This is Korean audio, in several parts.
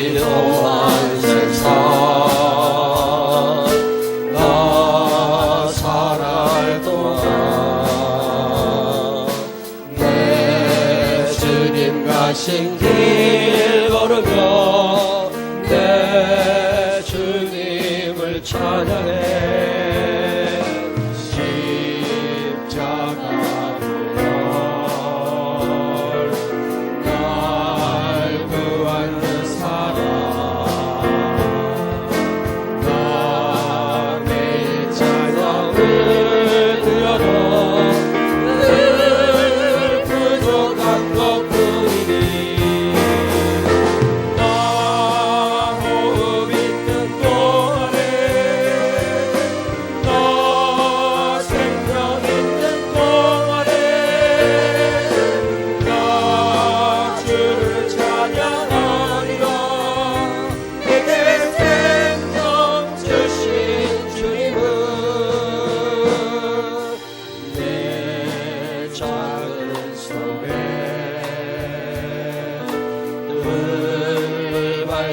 이러한 세상 나 살아갈 동안 내 주님 가신 길 걸으며 내 주님을 찬양해.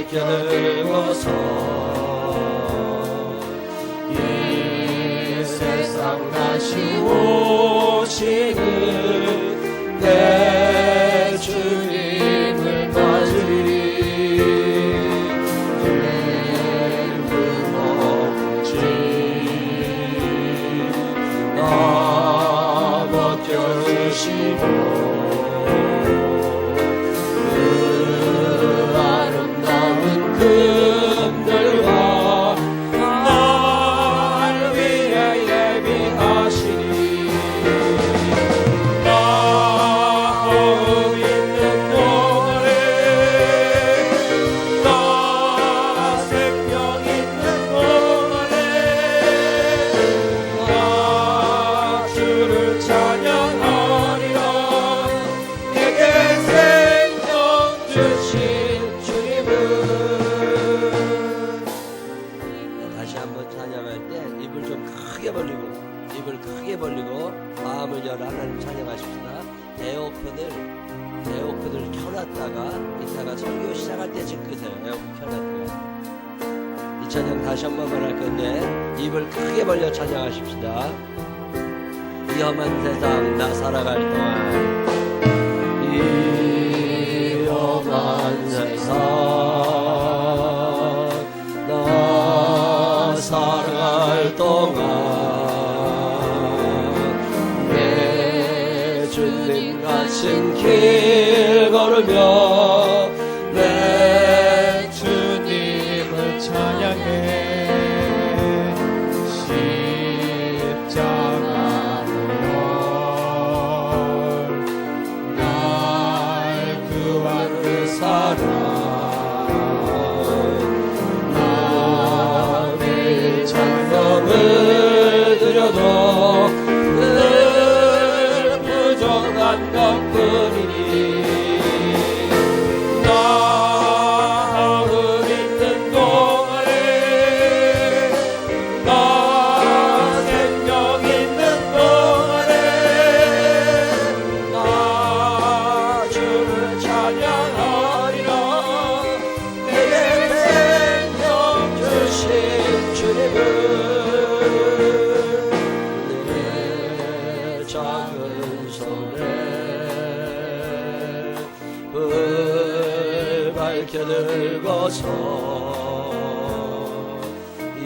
밝혀들고서 이 세상 다시 오시는 내 주님을 맞으리. 늙은 없지 나 버텨주시고 금들과 날 위해 예비하시니 나 호흡 있는 동안에 나 생명 있는 동안에 나 주를 찬양하리라. 내게 생명 주신 주님을. 다시 한번 찬양할 때 입을 좀 크게 벌리고 마음을 열어 하나님 찬양하십시다. 에어컨을 켜놨다가 이따가 설교 시작할 때쯤 끄세요. 에어컨 켜놨다가. 이 찬양 다시 한 번만 할 건데 입을 크게 벌려 찬양하십시다. 이 험한 세상 나 살아갈 동안 이 험한 세상 살아갈 동안 내 주님 가신 길 걸으며 내 주님을 찬양해. 십자가로 날 구한 그 사랑 찬양을 드려도 늘 부족한 것뿐이니 나 마음 있는 동안에 나 생명 있는 동안에 나 주를 찬양하리라. 내게 생명 주신 주님을 작은 손에 불 밝혀들고서 이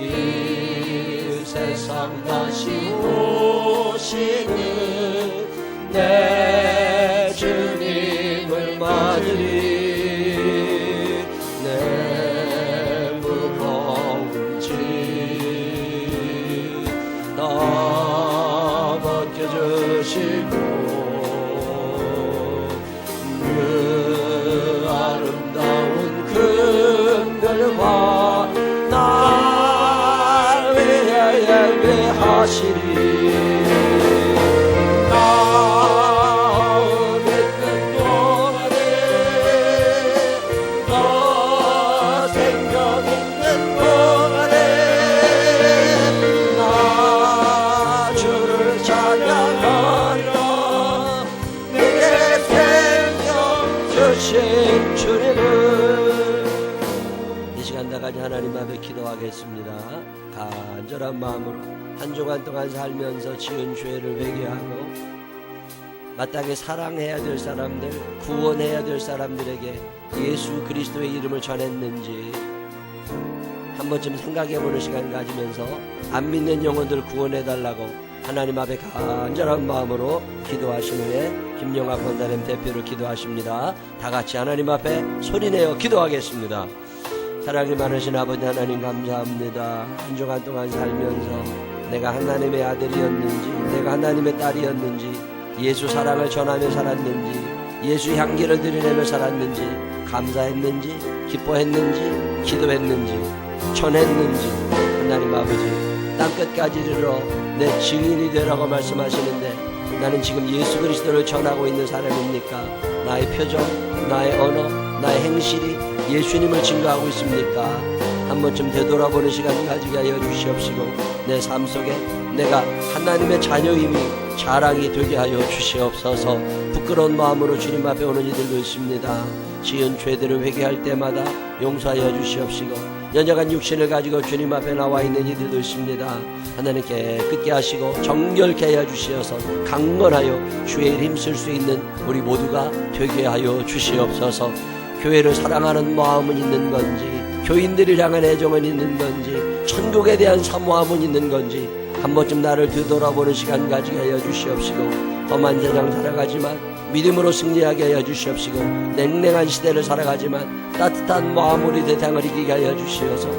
세상 다시 오시는 내 주님을 맞으리. 내 무거운 짐 다 벗겨주시고 그 아름다운 금별과 날 위해 예배하시리. 생명 있는 동안에 기도하겠습니다. 간절한 마음으로 한 주간 동안 살면서 지은 죄를 회개하고 마땅히 사랑해야 될 사람들, 구원해야 될 사람들에게 예수 그리스도의 이름을 전했는지 한 번쯤 생각해보는 시간 가지면서 안 믿는 영혼들 구원해달라고 하나님 앞에 간절한 마음으로 기도하신 후에 김영학 권사님 대표로 기도하십니다. 다 같이 하나님 앞에 소리내어 기도하겠습니다. 사랑이 많으신 아버지 하나님 감사합니다. 한 주간 동안 살면서 내가 하나님의 아들이었는지, 내가 하나님의 딸이었는지, 예수 사랑을 전하며 살았는지, 예수 향기를 들이내며 살았는지, 감사했는지, 기뻐했는지, 기도했는지, 전했는지, 하나님 아버지 땅끝까지 이르러 내 증인이 되라고 말씀하시는데 나는 지금 예수 그리스도를 전하고 있는 사람입니까? 나의 표정, 나의 언어, 나의 행실이 예수님을 증거하고 있습니까? 한 번쯤 되돌아보는 시간 가지게 하여 주시옵시고 내 삶 속에 내가 하나님의 자녀임이 자랑이 되게 하여 주시옵소서. 부끄러운 마음으로 주님 앞에 오는 이들도 있습니다. 지은 죄들을 회개할 때마다 용서하여 주시옵시고 연약한 육신을 가지고 주님 앞에 나와 있는 이들도 있습니다. 하나님께 깨끗게 하시고 정결케 하여 주시어서 강건하여 주의 일 힘쓸 수 있는 우리 모두가 되게 하여 주시옵소서. 교회를 사랑하는 마음은 있는 건지, 교인들을 향한 애정은 있는 건지, 천국에 대한 사모함은 있는 건지 한 번쯤 나를 되돌아보는 시간 가지게 하여 주시옵시고 험한 세상 살아가지만 믿음으로 승리하게 하여 주시옵시고 냉랭한 시대를 살아가지만 따뜻한 마음으로 세상을 이기게 하여 주시어서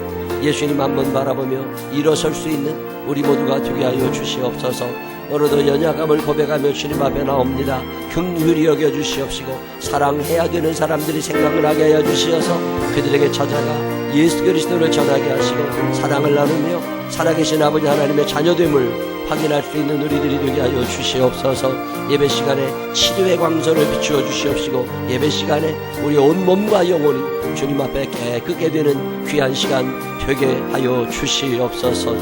예수님 한번 바라보며 일어설 수 있는 우리 모두가 되게 하여 주시옵소서. 오늘도 연약함을 고백하며 주님 앞에 나옵니다. 긍휼히 여겨 주시옵시고 사랑해야 되는 사람들이 생각을 하게 하여 주시어서 그들에게 찾아가 예수 그리스도를 전하게 하시고 사랑을 나누며 살아계신 아버지 하나님의 자녀됨을 확인할 수 있는 우리들이 되게 하여 주시옵소서. 예배 시간에 치료의 광선을 비추어 주시옵시고 예배 시간에 우리 온 몸과 영혼이 주님 앞에 깨끗게 되는 귀한 시간 되게 하여 주시옵소서.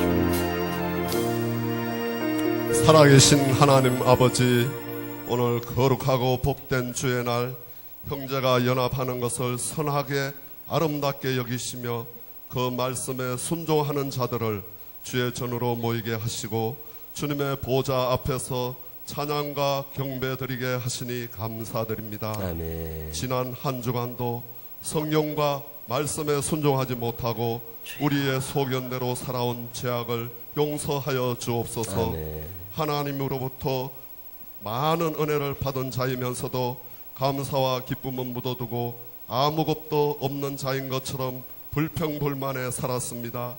살아계신 하나님 아버지, 오늘 거룩하고 복된 주의 날 형제가 연합하는 것을 선하게 아름답게 여기시며 그 말씀에 순종하는 자들을 주의 전으로 모이게 하시고 주님의 보좌 앞에서 찬양과 경배 드리게 하시니 감사드립니다. 아멘. 지난 한 주간도 성령과 말씀에 순종하지 못하고 우리의 소견대로 살아온 죄악을 용서하여 주옵소서. 아멘. 하나님으로부터 많은 은혜를 받은 자이면서도 감사와 기쁨은 묻어두고 아무 것도 없는 자인 것처럼 불평불만에 살았습니다.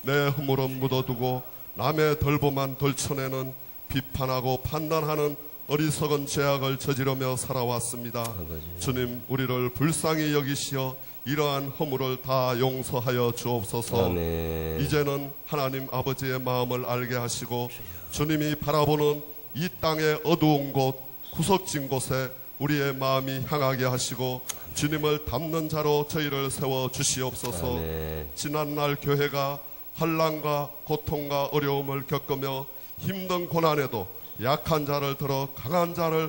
내 허물은 묻어두고 남의 덜보만 덜쳐내는 비판하고 판단하는 어리석은 죄악을 저지르며 살아왔습니다. 아버지. 주님, 우리를 불쌍히 여기시어 이러한 허물을 다 용서하여 주옵소서. 아멘. 이제는 하나님 아버지의 마음을 알게 하시고 주님이 바라보는 이 땅의 어두운 곳, 구석진 곳에 우리의 마음이 향하게 하시고 주님을 닮는 자로 저희를 세워 주시옵소서. 아멘. 지난날 교회가 환난과 고통과 어려움을 겪으며 힘든 고난에도 약한 자를 들어 강한 자를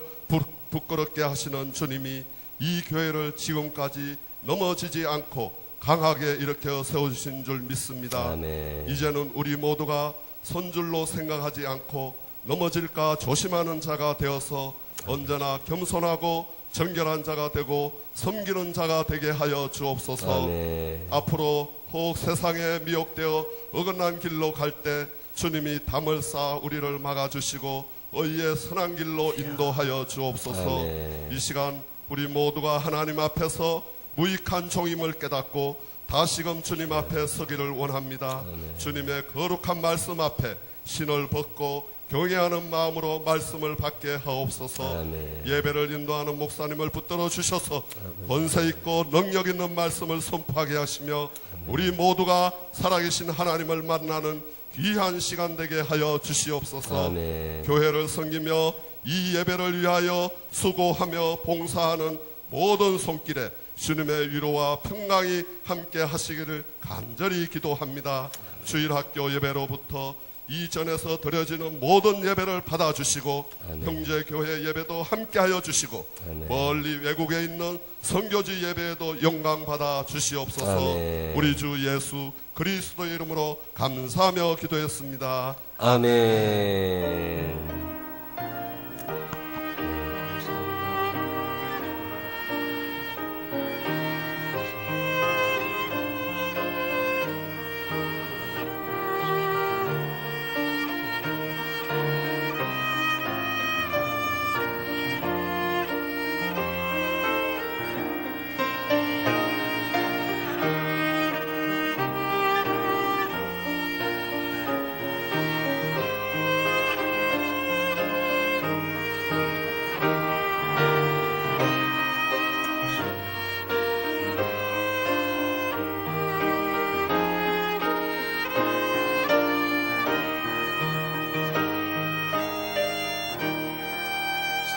부끄럽게 하시는 주님이 이 교회를 지금까지 넘어지지 않고 강하게 일으켜 세워주신 줄 믿습니다. 아멘. 이제는 우리 모두가 선줄로 생각하지 않고 넘어질까 조심하는 자가 되어서 언제나 겸손하고 정결한 자가 되고 섬기는 자가 되게 하여 주옵소서. 아멘. 앞으로 혹 세상에 미혹되어 어긋난 길로 갈 때 주님이 담을 쌓아 우리를 막아주시고 의의 선한 길로 인도하여 주옵소서. 아멘. 이 시간 우리 모두가 하나님 앞에서 무익한 종임을 깨닫고 다시금 주님 앞에 서기를 원합니다. 아멘. 주님의 거룩한 말씀 앞에 신을 벗고 경외하는 마음으로 말씀을 받게 하옵소서. 아멘. 예배를 인도하는 목사님을 붙들어 주셔서 권세 있고 능력 있는 말씀을 선포하게 하시며 우리 모두가 살아계신 하나님을 만나는 귀한 시간 되게 하여 주시옵소서. 아멘. 교회를 섬기며 이 예배를 위하여 수고하며 봉사하는 모든 손길에 주님의 위로와 평강이 함께 하시기를 간절히 기도합니다. 주일학교 예배로부터 이전에서 드려지는 모든 예배를 받아주시고 아멘. 형제 교회 예배도 함께하여 주시고 아멘. 멀리 외국에 있는 선교지 예배에도 영광 받아 주시옵소서. 아멘. 우리 주 예수 그리스도의 이름으로 감사하며 기도했습니다. 아멘.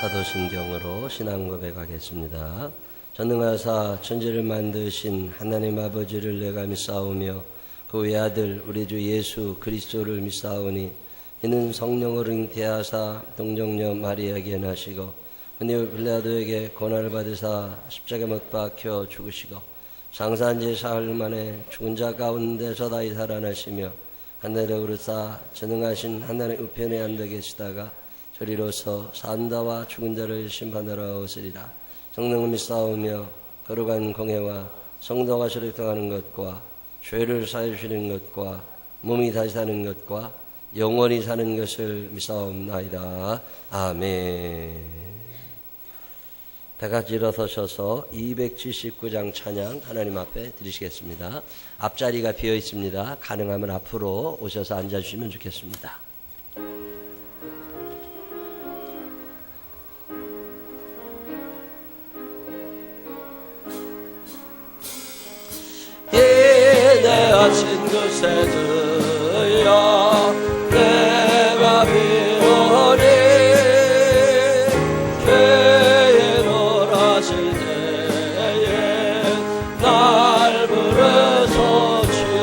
사도신경으로 신앙 고백하겠습니다. 전능하사 천지를 만드신 하나님 아버지를 내가 믿사오며 그 외아들 우리 주 예수 그리스도를 믿사오니 이는 성령으로 잉태하사 동정녀 마리아에게 나시고 그녀 빌라도에게 고난을 받으사 십자가에 못 박혀 죽으시고 장사한 지 사흘 만에 죽은 자 가운데서 다시 살아나시며 하늘에 오르사 전능하신 하나님의 우편에 앉아 계시다가 저리로서 산자와 죽은 자를 심판하러 오시리라. 성령을 믿사오며 거룩한 공회와 성도가 소립당하는 것과 죄를 사해 주시는 것과 몸이 다시 사는 것과 영원히 사는 것을 믿사옵나이다. 아멘. 다 같이 일어서셔서 279장 찬양 하나님 앞에 드리시겠습니다. 앞자리가 비어 있습니다. 가능하면 앞으로 오셔서 앉아주시면 좋겠습니다. 내 아친 것에 들여 내가 비오니 죄에 놀았을 때에 날 부르소 주여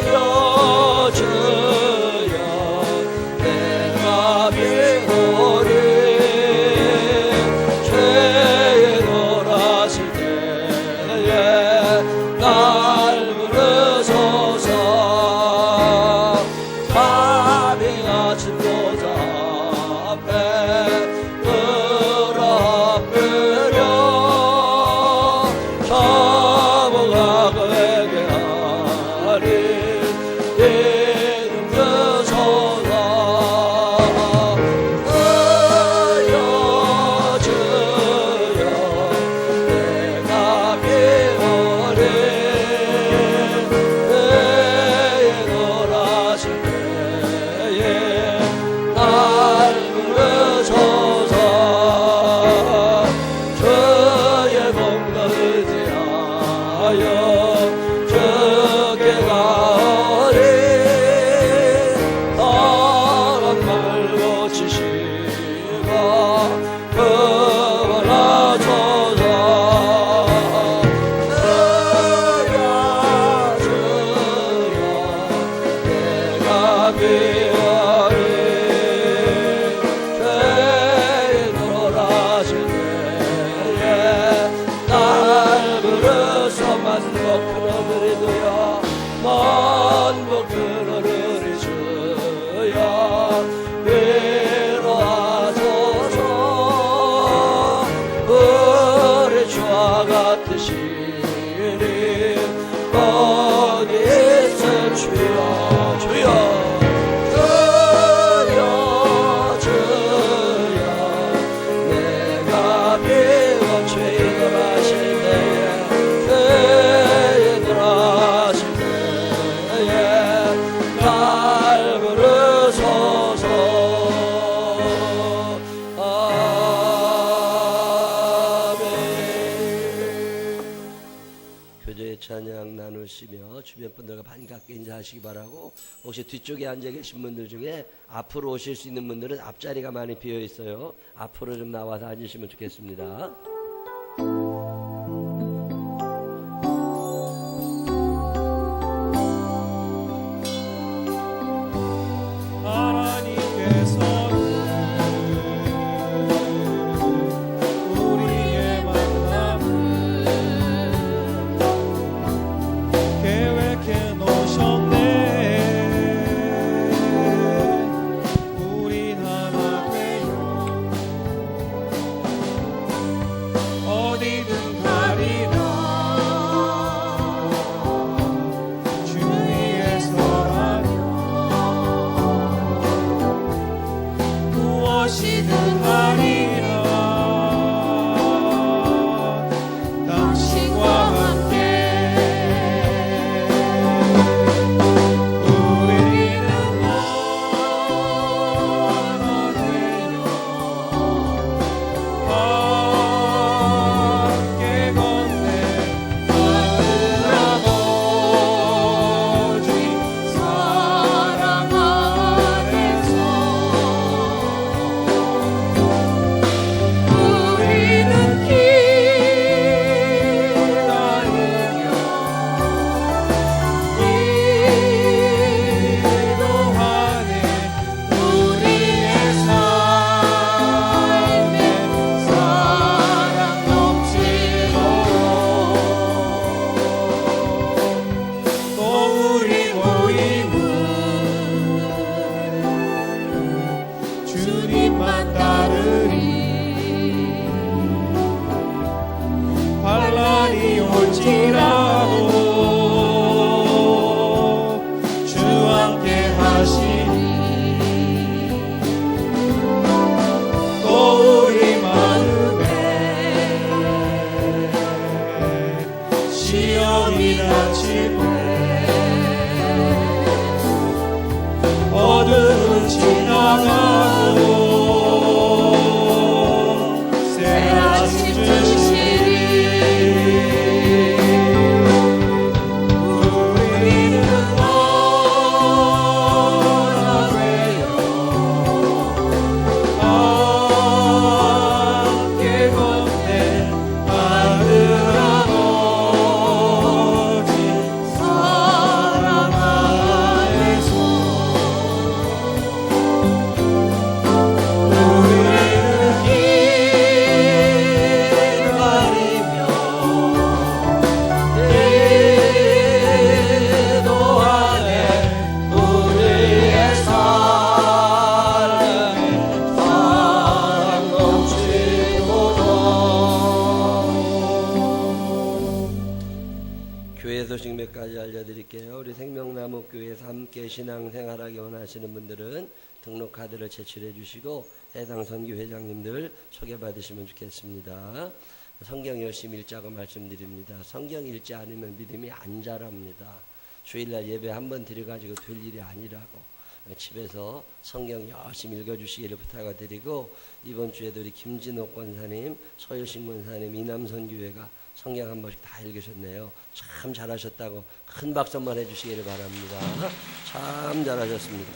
주여 주여 내가 비오니 죄에 놀았을 날 부르소서. 밤이 아침 보좌 앞에 끌어안으려 저보가 그에게 하리 이름 주소서. 주여 주여 내가 비오리 찬양 나누시며 주변 분들과 반갑게 인사하시기 바라고, 혹시 뒤쪽에 앉아 계신 분들 중에 앞으로 오실 수 있는 분들은 앞자리가 많이 비어 있어요. 앞으로 좀 나와서 앉으시면 좋겠습니다. 소식 몇 가지 알려드릴게요. 우리 생명나무교회에서 함께 신앙생활하기 원하시는 분들은 등록카드를 제출해 주시고 해당 선교회장님들 소개받으시면 좋겠습니다. 성경 열심히 읽자고 말씀드립니다. 성경 읽지 않으면 믿음이 안 자랍니다. 주일날 예배 한번 드려가지고 될 일이 아니라고 집에서 성경 열심히 읽어주시기를 부탁을 드리고, 이번 주에도 우리 김진옥 권사님, 서효신 권사님, 이남선교회가 성경 한 번씩 다 읽으셨네요. 참 잘하셨다고 큰 박수 한번 해주시기를 바랍니다. 참 잘하셨습니다.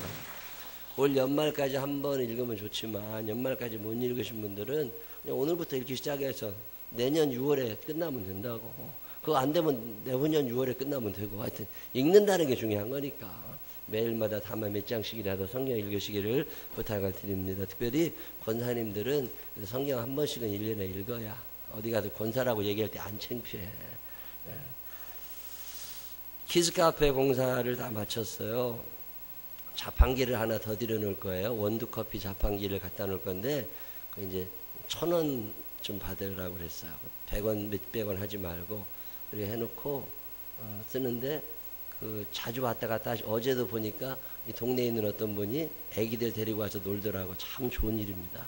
올 연말까지 한 번 읽으면 좋지만 연말까지 못 읽으신 분들은 그냥 오늘부터 읽기 시작해서 내년 6월에 끝나면 된다고. 그거 안 되면 내후년 6월에 끝나면 되고, 하여튼 읽는다는 게 중요한 거니까 매일마다 다만 몇 장씩이라도 성경 읽으시기를 부탁을 드립니다. 특별히 권사님들은 성경 한 번씩은 1년에 읽어야 어디 가도 권사라고 얘기할 때 안 창피해. 키즈카페 공사를 다 마쳤어요. 자판기를 하나 더 들여놓을 거예요. 원두커피 자판기를 갖다 놓을 건데 그 이제 1,000원 좀 받으라고 그랬어요. 100원 몇백 원 하지 말고 그렇게 해놓고 쓰는데 그 자주 왔다 갔다 어제도 보니까 이 동네에 있는 어떤 분이 애기들 데리고 와서 놀더라고. 참 좋은 일입니다.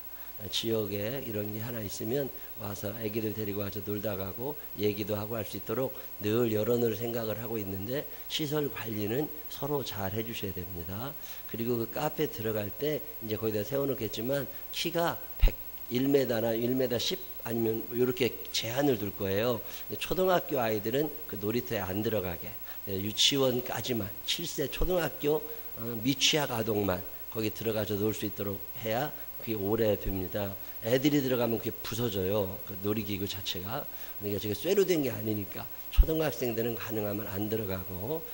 지역에 이런 게 하나 있으면 와서 애기들 데리고 와서 놀다 가고 얘기도 하고 할 수 있도록 늘 열어놓을 생각을 하고 있는데, 시설 관리는 서로 잘 해주셔야 됩니다. 그리고 그 카페 들어갈 때 이제 거기다 세워놓겠지만 키가 1m나 1m 10 아니면 이렇게 제한을 둘 거예요. 초등학교 아이들은 그 놀이터에 안 들어가게, 유치원까지만 7세 초등학교 미취학 아동만 거기 들어가서 놀 수 있도록 해야 그게 오래 됩니다. 애들이 들어가면 그게 부서져요. 그 놀이기구 자체가. 그러니까 저게 쇠로 된 게 아니니까 초등학생들은 가능하면 안 들어가고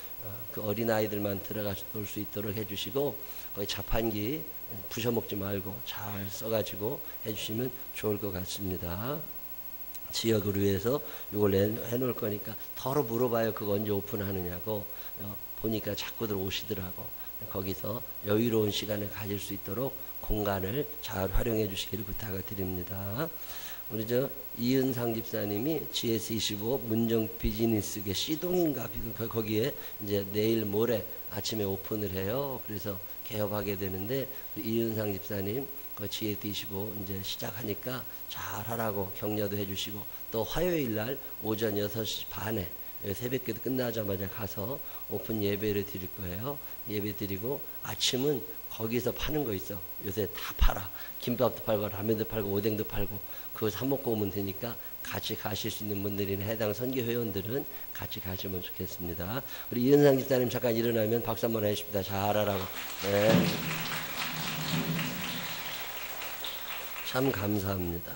그 어린아이들만 들어가서 놀 수 있도록 해주시고, 거기 자판기 부셔먹지 말고 잘 써가지고 해주시면 좋을 것 같습니다. 지역을 위해서 이걸 해놓을 거니까 더러 물어봐요. 그거 언제 오픈하느냐고. 보니까 자꾸들 오시더라고. 거기서 여유로운 시간을 가질 수 있도록 공간을 잘 활용해 주시기를 부탁을 드립니다. 우리 이은상 집사님이 GS25 문정 비즈니스계 C동인가 거기에 이제 내일 모레 아침에 오픈을 해요. 그래서 개업하게 되는데 이은상 집사님 그 GS25 이제 시작하니까 잘 하라고 격려도 해주시고, 또 화요일 날 오전 6시 반에 새벽기도 끝나자마자 가서 오픈 예배를 드릴 거예요. 예배 드리고 아침은 거기서 파는 거 있어. 요새 다 팔아. 김밥도 팔고 라면도 팔고 오뎅도 팔고 그거 사 먹고 오면 되니까 같이 가실 수 있는 분들이나 해당 선교 회원들은 같이 가시면 좋겠습니다. 우리 이은상 집사님 잠깐 일어나면 박수 한번 해주십니다. 잘하라고. 네. 참 감사합니다.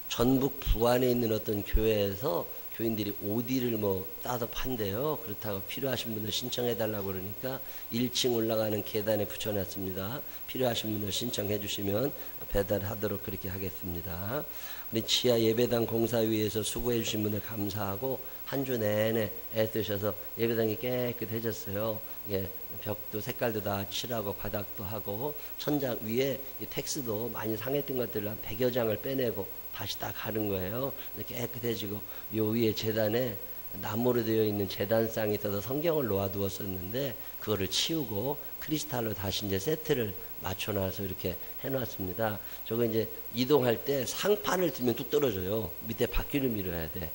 전북 부안에 있는 어떤 교회에서 교인들이 오디를 따서 판대요. 그렇다고 필요하신 분들 신청해 달라고 그러니까 1층 올라가는 계단에 붙여놨습니다. 필요하신 분들 신청해 주시면 배달하도록 그렇게 하겠습니다. 우리 지하 예배당 공사위에서 수고해 주신 분들 감사하고, 한 주 내내 애쓰셔서 예배당이 깨끗해졌어요. 예, 벽도 색깔도 다 칠하고 바닥도 하고 천장 위에 이 텍스도 많이 상했던 것들을 한 100여 장을 빼내고 다시 딱 가는 거예요. 깨끗해지고, 요 위에 재단에 나무로 되어 있는 재단상이 있어서 성경을 놓아두었었는데 그거를 치우고 크리스탈로 다시 이제 세트를 맞춰놔서 이렇게 해놨습니다. 저거 이제 이동할 때 상판을 들면 뚝 떨어져요. 밑에 바퀴를 밀어야 돼.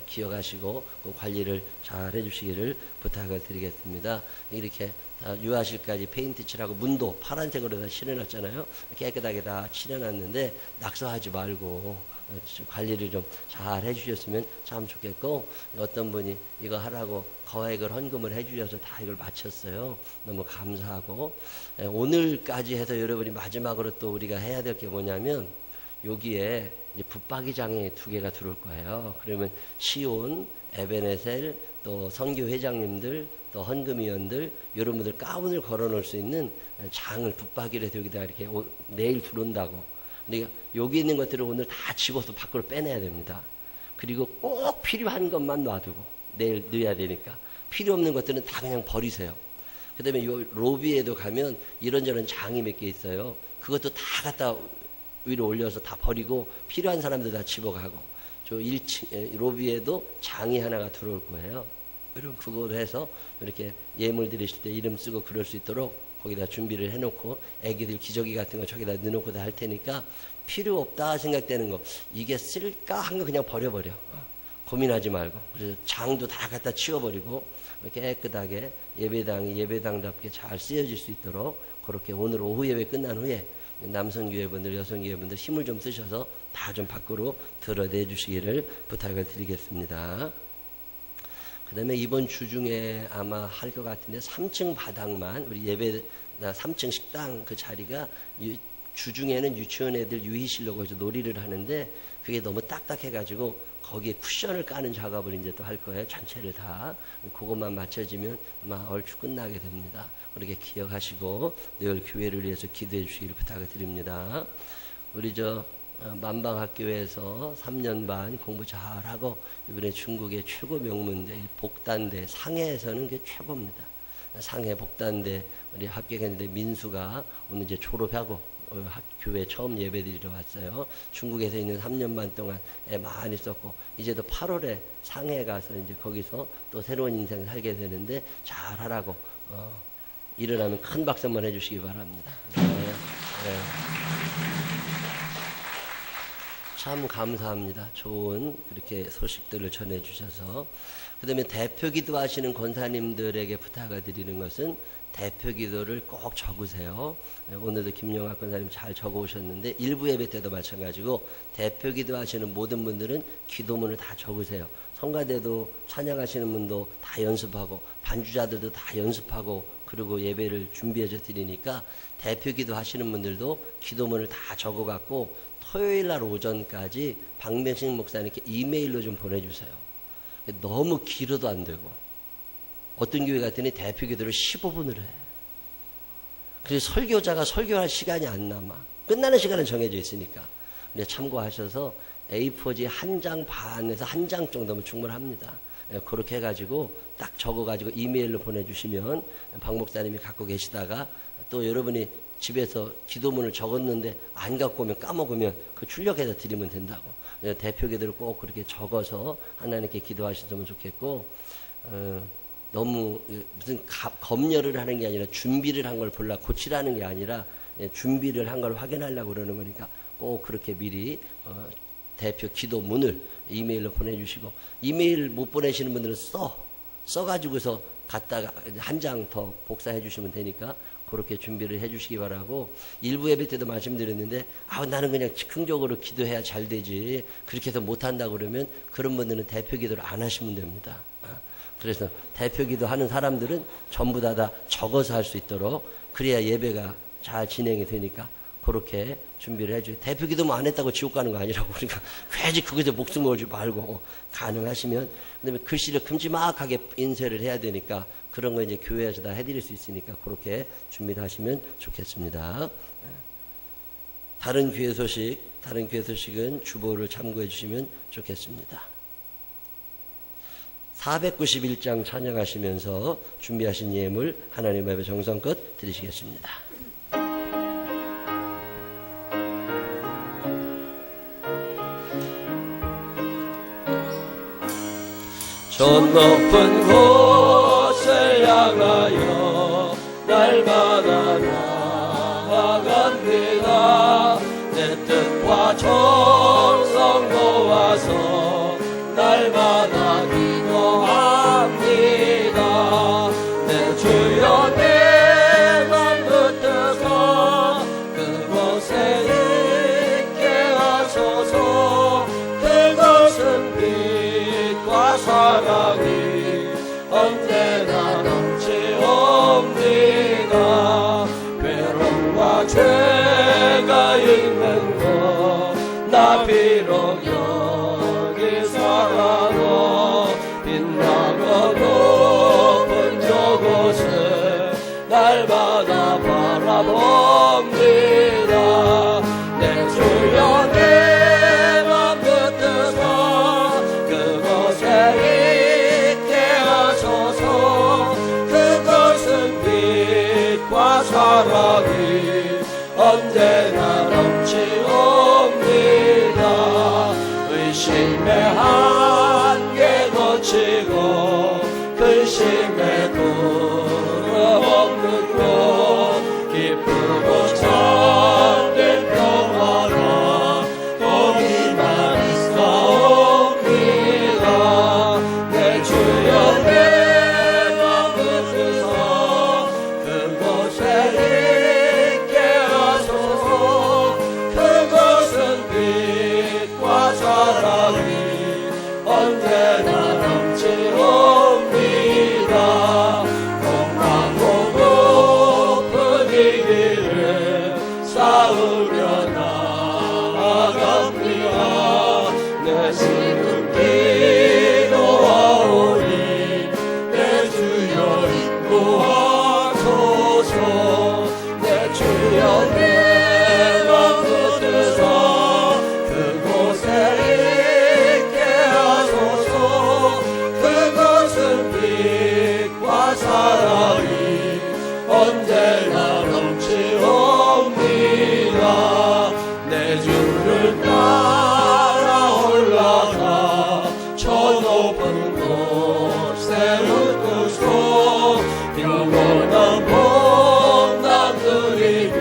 기억하시고 그 관리를 잘 해주시기를 부탁을 드리겠습니다. 이렇게 다 유아실까지 페인트 칠하고 문도 파란색으로 다 칠해놨잖아요. 깨끗하게 다 칠해놨는데 낙서하지 말고 관리를 좀 잘 해주셨으면 참 좋겠고, 어떤 분이 이거 하라고 거액을 헌금을 해주셔서 다 이걸 마쳤어요. 너무 감사하고, 오늘까지 해서 여러분이 마지막으로 또 우리가 해야 될 게 뭐냐면, 여기에 이제 붙박이장이 2개가 들어올 거예요. 그러면 시온, 에베네셀, 또 선교 회장님들, 또 헌금위원들, 여러분들 가운을 걸어 놓을 수 있는 장을 붙박이를 해서 여기다 이렇게 내일 들어온다고. 그러니까 여기 있는 것들을 오늘 다 집어서 밖으로 빼내야 됩니다. 그리고 꼭 필요한 것만 놔두고 내일 넣어야 되니까, 필요 없는 것들은 다 그냥 버리세요. 그 다음에 요 로비에도 가면 이런저런 장이 몇 개 있어요. 그것도 다 갖다 위로 올려서 다 버리고 필요한 사람들 다 집어가고, 저 1층 로비에도 장이 하나가 들어올 거예요. 여러분 그걸 해서 이렇게 예물 드리실 때 이름 쓰고 그럴 수 있도록 거기다 준비를 해놓고, 애기들 기저귀 같은 거 저기다 넣어놓고 다 할 테니까, 필요 없다 생각되는 거, 이게 쓸까 한 거 그냥 버려버려. 고민하지 말고. 그래서 장도 다 갖다 치워버리고 깨끗하게 예배당이 예배당답게 잘 쓰여질 수 있도록, 그렇게 오늘 오후 예배 끝난 후에 남성교회분들, 여성교회분들 힘을 좀 쓰셔서 다 좀 밖으로 드러내 주시기를 부탁을 드리겠습니다. 그 다음에 이번 주 중에 아마 할 것 같은데 3층 바닥만, 우리 예배 3층 식당 그 자리가 주중에는 유치원 애들 유희실로 거기서 놀이를 하는데, 그게 너무 딱딱해가지고 거기에 쿠션을 까는 작업을 이제 또 할 거예요. 전체를 다. 그것만 맞춰지면 아마 얼추 끝나게 됩니다. 그렇게 기억하시고 늘 교회를 위해서 기도해 주시기를 부탁을 드립니다. 우리 만방학교에서 3년 반 공부 잘하고 이번에 중국의 최고 명문대 복단대 상해에서는 그게 최고입니다. 상해 복단대 우리 합격했는데 민수가 오늘 이제 졸업하고 교회 처음 예배드리러 왔어요. 중국에서 있는 3년 반 동안 애 많이 썼고, 이제도 8월에 상해 가서 이제 거기서 또 새로운 인생 살게 되는데 잘하라고 일어나면 큰 박수 한번 해주시기 바랍니다. 네. 네. 참 감사합니다. 좋은 그렇게 소식들을 전해주셔서. 그 다음에 대표기도 하시는 권사님들에게 부탁을 드리는 것은, 대표기도를 꼭 적으세요. 오늘도 김영학 권사님 잘 적어오셨는데, 일부 예배 때도 마찬가지고 대표기도 하시는 모든 분들은 기도문을 다 적으세요. 성가대도 찬양하시는 분도 다 연습하고, 반주자들도 다 연습하고, 그리고 예배를 준비해서 드리니까 대표기도 하시는 분들도 기도문을 다 적어갖고 토요일 날 오전까지 박명식 목사님께 이메일로 좀 보내주세요. 너무 길어도 안 되고, 어떤 교회 같더니 대표 기도를 15분을 해. 그래서 설교자가 설교할 시간이 안 남아. 끝나는 시간은 정해져 있으니까. 근데 참고하셔서 A4지 1장 반에서 1장 정도면 충분합니다. 그렇게 해가지고 딱 적어가지고 이메일로 보내주시면 박 목사님이 갖고 계시다가, 또 여러분이 집에서 기도문을 적었는데 안 갖고 오면 까먹으면 그 출력해서 드리면 된다고. 대표 기도를 꼭 그렇게 적어서 하나님께 기도하셨으면 좋겠고, 너무 무슨 검열을 하는 게 아니라 준비를 한 걸 볼라 고치라는 게 아니라 준비를 한 걸 확인하려고 그러는 거니까 꼭 그렇게 미리 대표 기도문을 이메일로 보내주시고, 이메일 못 보내시는 분들은 써가지고서 갖다가 한 장 더 복사해 주시면 되니까 그렇게 준비를 해 주시기 바라고, 일부 예배 때도 말씀드렸는데, 나는 그냥 즉흥적으로 기도해야 잘 되지, 그렇게 해서 못한다 그러면 그런 분들은 대표 기도를 안 하시면 됩니다. 그래서 대표 기도 하는 사람들은 전부 다 적어서 할 수 있도록, 그래야 예배가 잘 진행이 되니까 그렇게 준비를 해줘요. 대표 기도만 안 했다고 지옥 가는 거 아니라고. 그러니까 괜히 그것에 목숨 걸지 말고 가능하시면, 그다음에 글씨를 큼지막하게 인쇄를 해야 되니까 그런 거 이제 교회에서 다 해드릴 수 있으니까 그렇게 준비를 하시면 좋겠습니다. 다른 교회 소식은 주보를 참고해 주시면 좋겠습니다. 491장 찬양하시면서 준비하신 예물 하나님 앞에 정성껏 드리시겠습니다. 저 높은 곳을 향하여 날마다 나아갑니다. 내 뜻과 정성 모아서 날마다 있는 곳 나 비록 여기 살아도 빛나고 높은 저곳을 날마다 바라봅니다. 내 주여 내 맘 붙드사 그곳에 있게 하소서. 그것은 빛과 사랑이 언제나 넘치옵니다. 의심의 한계 놓치고 근심에 두려움 없는 곳 기쁘고 참된 평화라 거기만 있사옵니다. 내 주여 내 맘 붙드사 그곳에 있게 하소서. 그것은 빛과 사랑이 언제나 넘치옵니다. 공하고 높은 이 길을 쌓으며 나아갑니다. 내 지금 기도하오니 내 주여 인도하소서. 내 주여 내 맘 붙드사 그곳에 있게 하소서. 그것은 빛과 사랑이 언제나 넘치옵니다. 내 주를 따라 올라가 저 높은 곳에 웃고서 영원한 봄날 누리며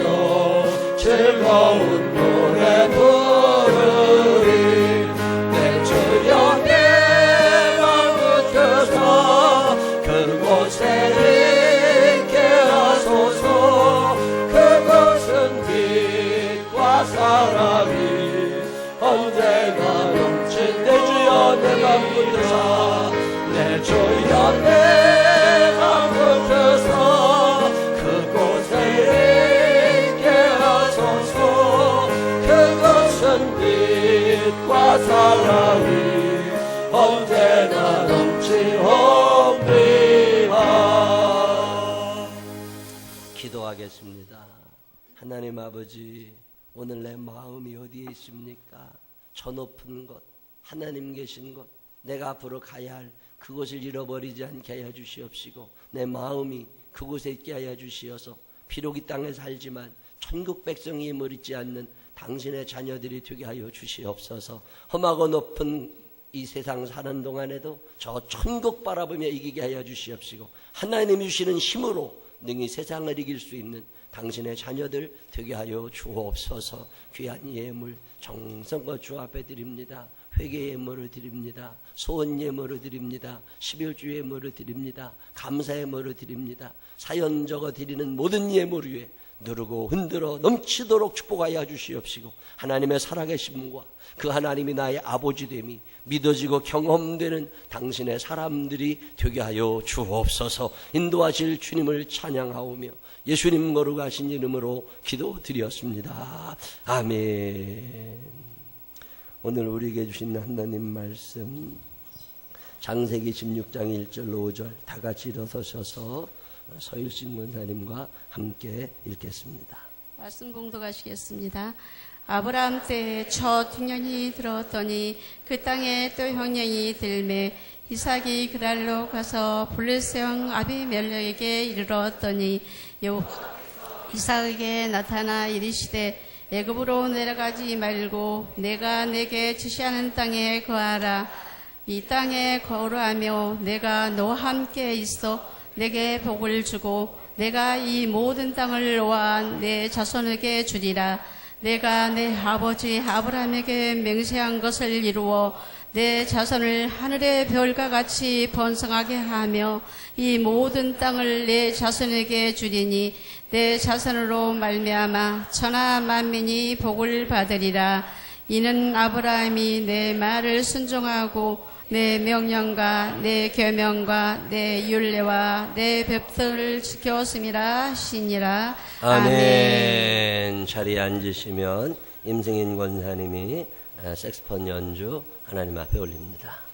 즐거운 노래 부르리. 내 주여 내 맘 붙드사 그곳에 있게 하소서. 그것은 빛과 사랑이 언제나 넘친. 내 주여 내 맘 붙드사 내 주여 내 맘 붙드사 그곳에 있게 하소서. 그것은 빛과 사랑이 언제나 넘치옵니다. 기도하겠습니다. 하나님 아버지, 오늘 내 마음이 어디에 있습니까? 저 높은 곳, 하나님 계신 곳, 내가 앞으로 가야 할 그곳을 잃어버리지 않게 하여 주시옵시고 내 마음이 그곳에 있게 하여 주시어서 비록 이 땅에 살지만 천국 백성이 머릿지 않는 당신의 자녀들이 되게 하여 주시옵소서. 험하고 높은 이 세상 사는 동안에도 저 천국 바라보며 이기게 하여 주시옵시고 하나님이 주시는 힘으로 능히 세상을 이길 수 있는 당신의 자녀들 되게 하여 주옵소서. 귀한 예물 정성과 주 앞에 드립니다. 회개 예물을 드립니다. 소원 예물을 드립니다. 11주 예물을 드립니다. 감사 예물을 드립니다. 사연 적어 드리는 모든 예물 위에 누르고 흔들어 넘치도록 축복하여 주시옵시고 하나님의 살아계심과 그 하나님이 나의 아버지됨이 믿어지고 경험되는 당신의 사람들이 되게 하여 주옵소서. 인도하실 주님을 찬양하오며 예수님 거룩하신 이름으로 기도드렸습니다. 아멘. 오늘 우리에게 주신 하나님 말씀 창세기 16장 1절 5절 다 같이 일어서셔서 서일신 권사님과 함께 읽겠습니다. 말씀 봉독하시겠습니다. 아브라함 때에 첫 흉년이 들었더니 그 땅에 또 흉년이 들매 이삭이 그랄로 가서 블레셋 형 아비멜렉에게 이르렀더니 이삭에게 나타나 이르시되 애굽으로 내려가지 말고 내가 내게 지시하는 땅에 거하라. 이 땅에 거하며 내가 너와 함께 있어 내게 복을 주고 내가 이 모든 땅을 너와 내 자손에게 주리라. 내가 내 아버지 아브라함에게 맹세한 것을 이루어 내 자손을 하늘의 별과 같이 번성하게 하며 이 모든 땅을 내 자손에게 주리니 내 자손으로 말미암아 천하 만민이 복을 받으리라. 이는 아브라함이 내 말을 순종하고 내 명령과 내 계명과 내 율례와 내 법들을 지켰음이라 하시니라. 아멘. 자리에 앉으시면 임승인 권사님이 색스폰 연주 하나님 앞에 올립니다.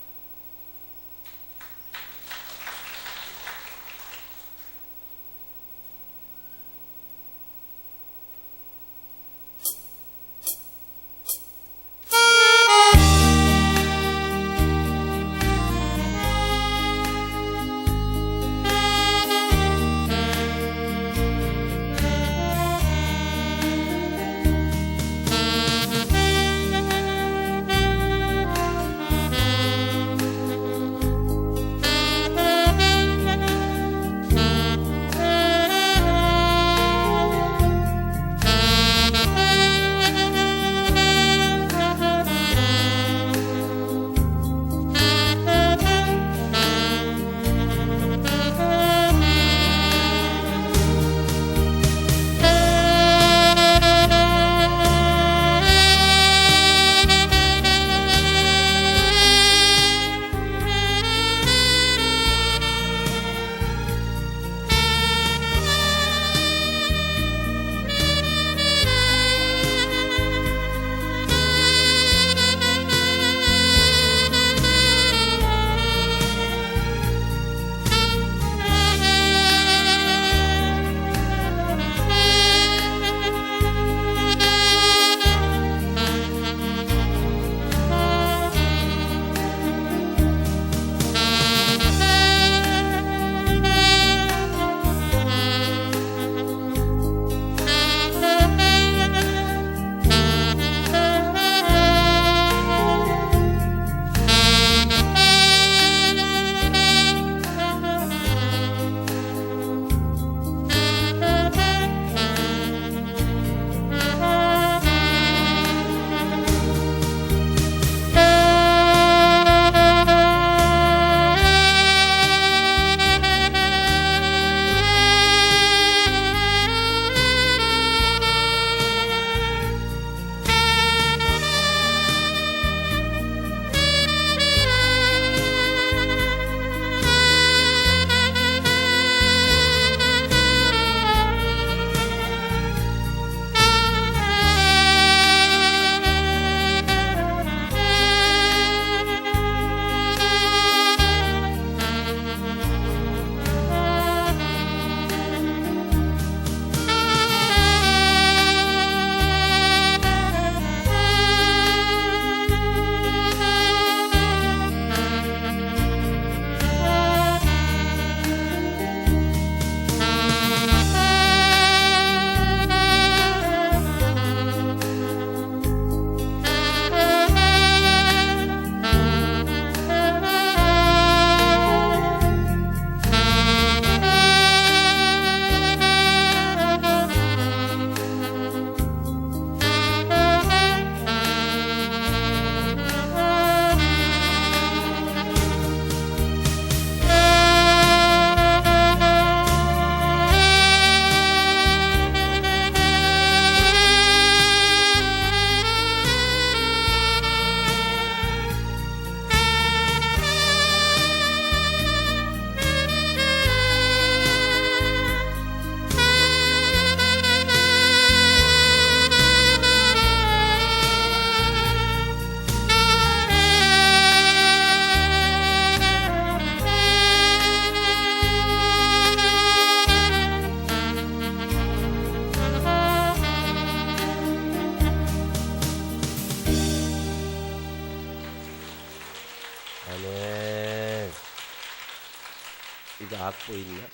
이거 악보 있나?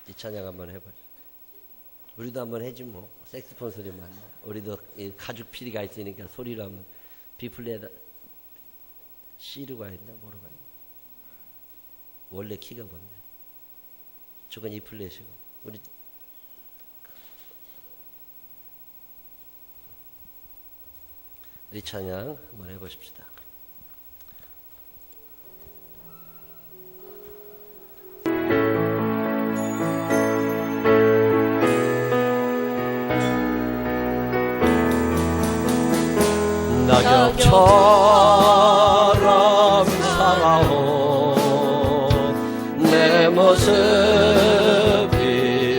이 찬양 한번 해보자. 우리도 한번 해지 뭐. 색스폰 소리만. 우리도 이 가죽 피리가 있으니까 소리로 한번 B플랫 C로 가 있나 뭐로 가 있나? 원래 키가 뭔데? 저건 E 플랫이고 우리 찬양 한번 해보십시다. 낙엽처럼 살아온 내 모습이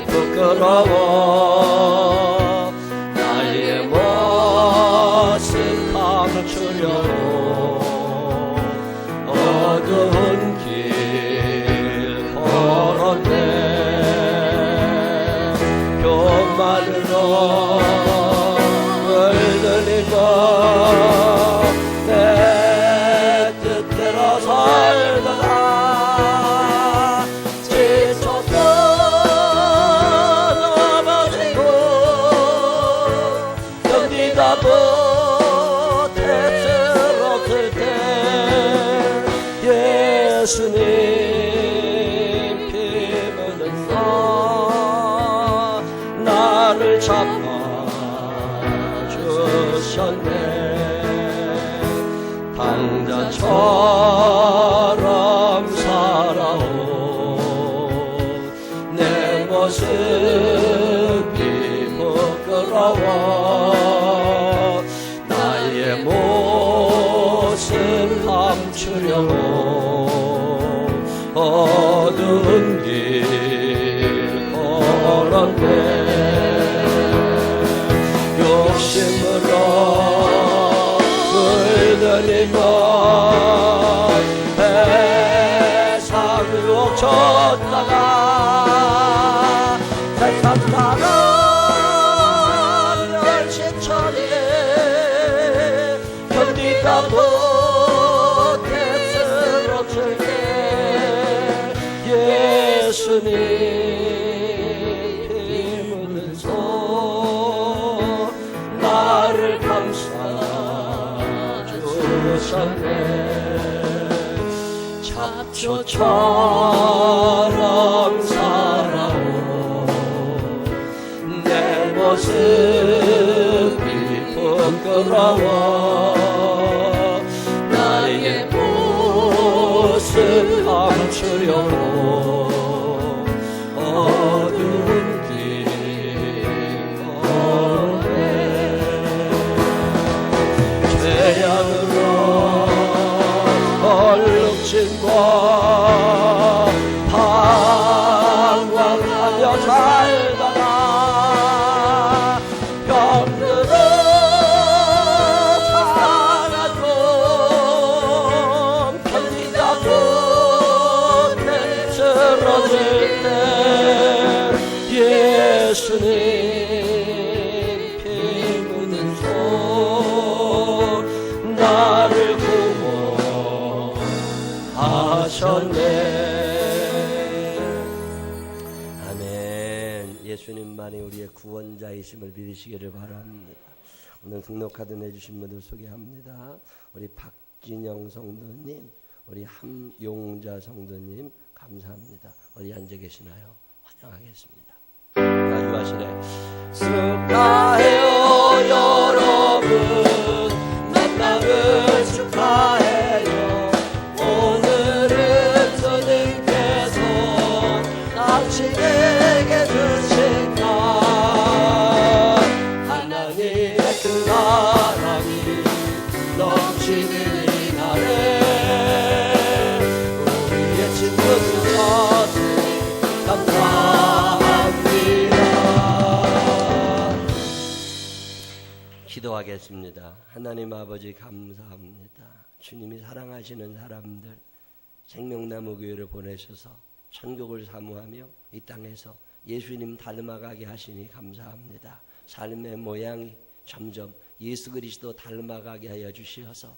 부끄러워 나의 힘만으로 물들이고 내 뜻대로 살다가 지쳤다 넘어지고 견디다 못해 쓰러질 때 예수님 피 묻은 손 나를 잡아주셨네. 당자처럼 살아온 내 모습이 부끄러워 나의 모습 감추려고 어두운 길 걸었네. 욕심으로 물들이고 세상 유혹 쳤다가 세상 사람 멸치처리에 견디다 못해 쓰러질 때 예수님 피 묻은 손 나를 감싸주셨네. 잡초처럼 살아온 내 모습이 부끄러워 나의 모습 감추려고 어두운 길 걸었네. 죄악으로 얼룩진 것 방황하며 살다가 병들어 살아도 견디다 못해 쓰러질 때 예수님 피 묻은 손 나를 구원하셨네. 아멘. 예수님만이 우리의 구원자이심을 믿으시기를 바랍니다. 오늘 등록카드 내주신 분들 소개합니다. 우리 박진영 성도님, 우리 함용자 성도님 감사합니다. 어디 앉아 계시나요? 환영하겠습니다. 마지막이네. 축하해요 여러분, 만남을 축하해요. 오늘은 주님께서 당신에게 주신 날, 하나님의 그 사랑이 넘치는 이 날에 우리의 친구들 감사합니다. 기도하겠습니다. 하나님 아버지 감사합니다. 주님이 사랑하시는 사람들 생명나무 교회를 보내셔서 천국을 사모하며 이 땅에서 예수님 닮아가게 하시니 감사합니다. 삶의 모양이 점점 예수 그리스도 닮아가게 하여 주시어서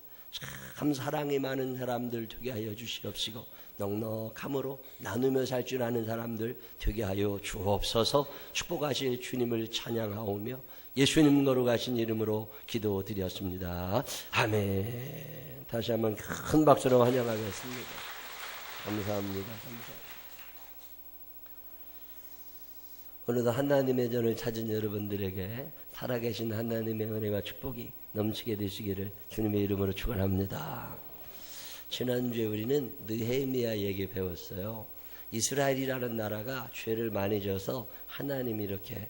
참 사랑이 많은 사람들 되게 하여 주시옵시고 넉넉함으로 나누며 살 줄 아는 사람들 되게 하여 주옵소서. 축복하실 주님을 찬양하오며 예수님 거룩하신 이름으로 기도드렸습니다. 아멘. 다시 한번 큰 박수로 환영하겠습니다. 감사합니다. 감사합니다. 오늘도 하나님의 전을 찾은 여러분들에게 살아계신 하나님의 은혜와 축복이 넘치게 되시기를 주님의 이름으로 축원합니다. 지난주에 우리는 느헤미야 얘기 배웠어요. 이스라엘이라는 나라가 죄를 많이 져서 하나님이 이렇게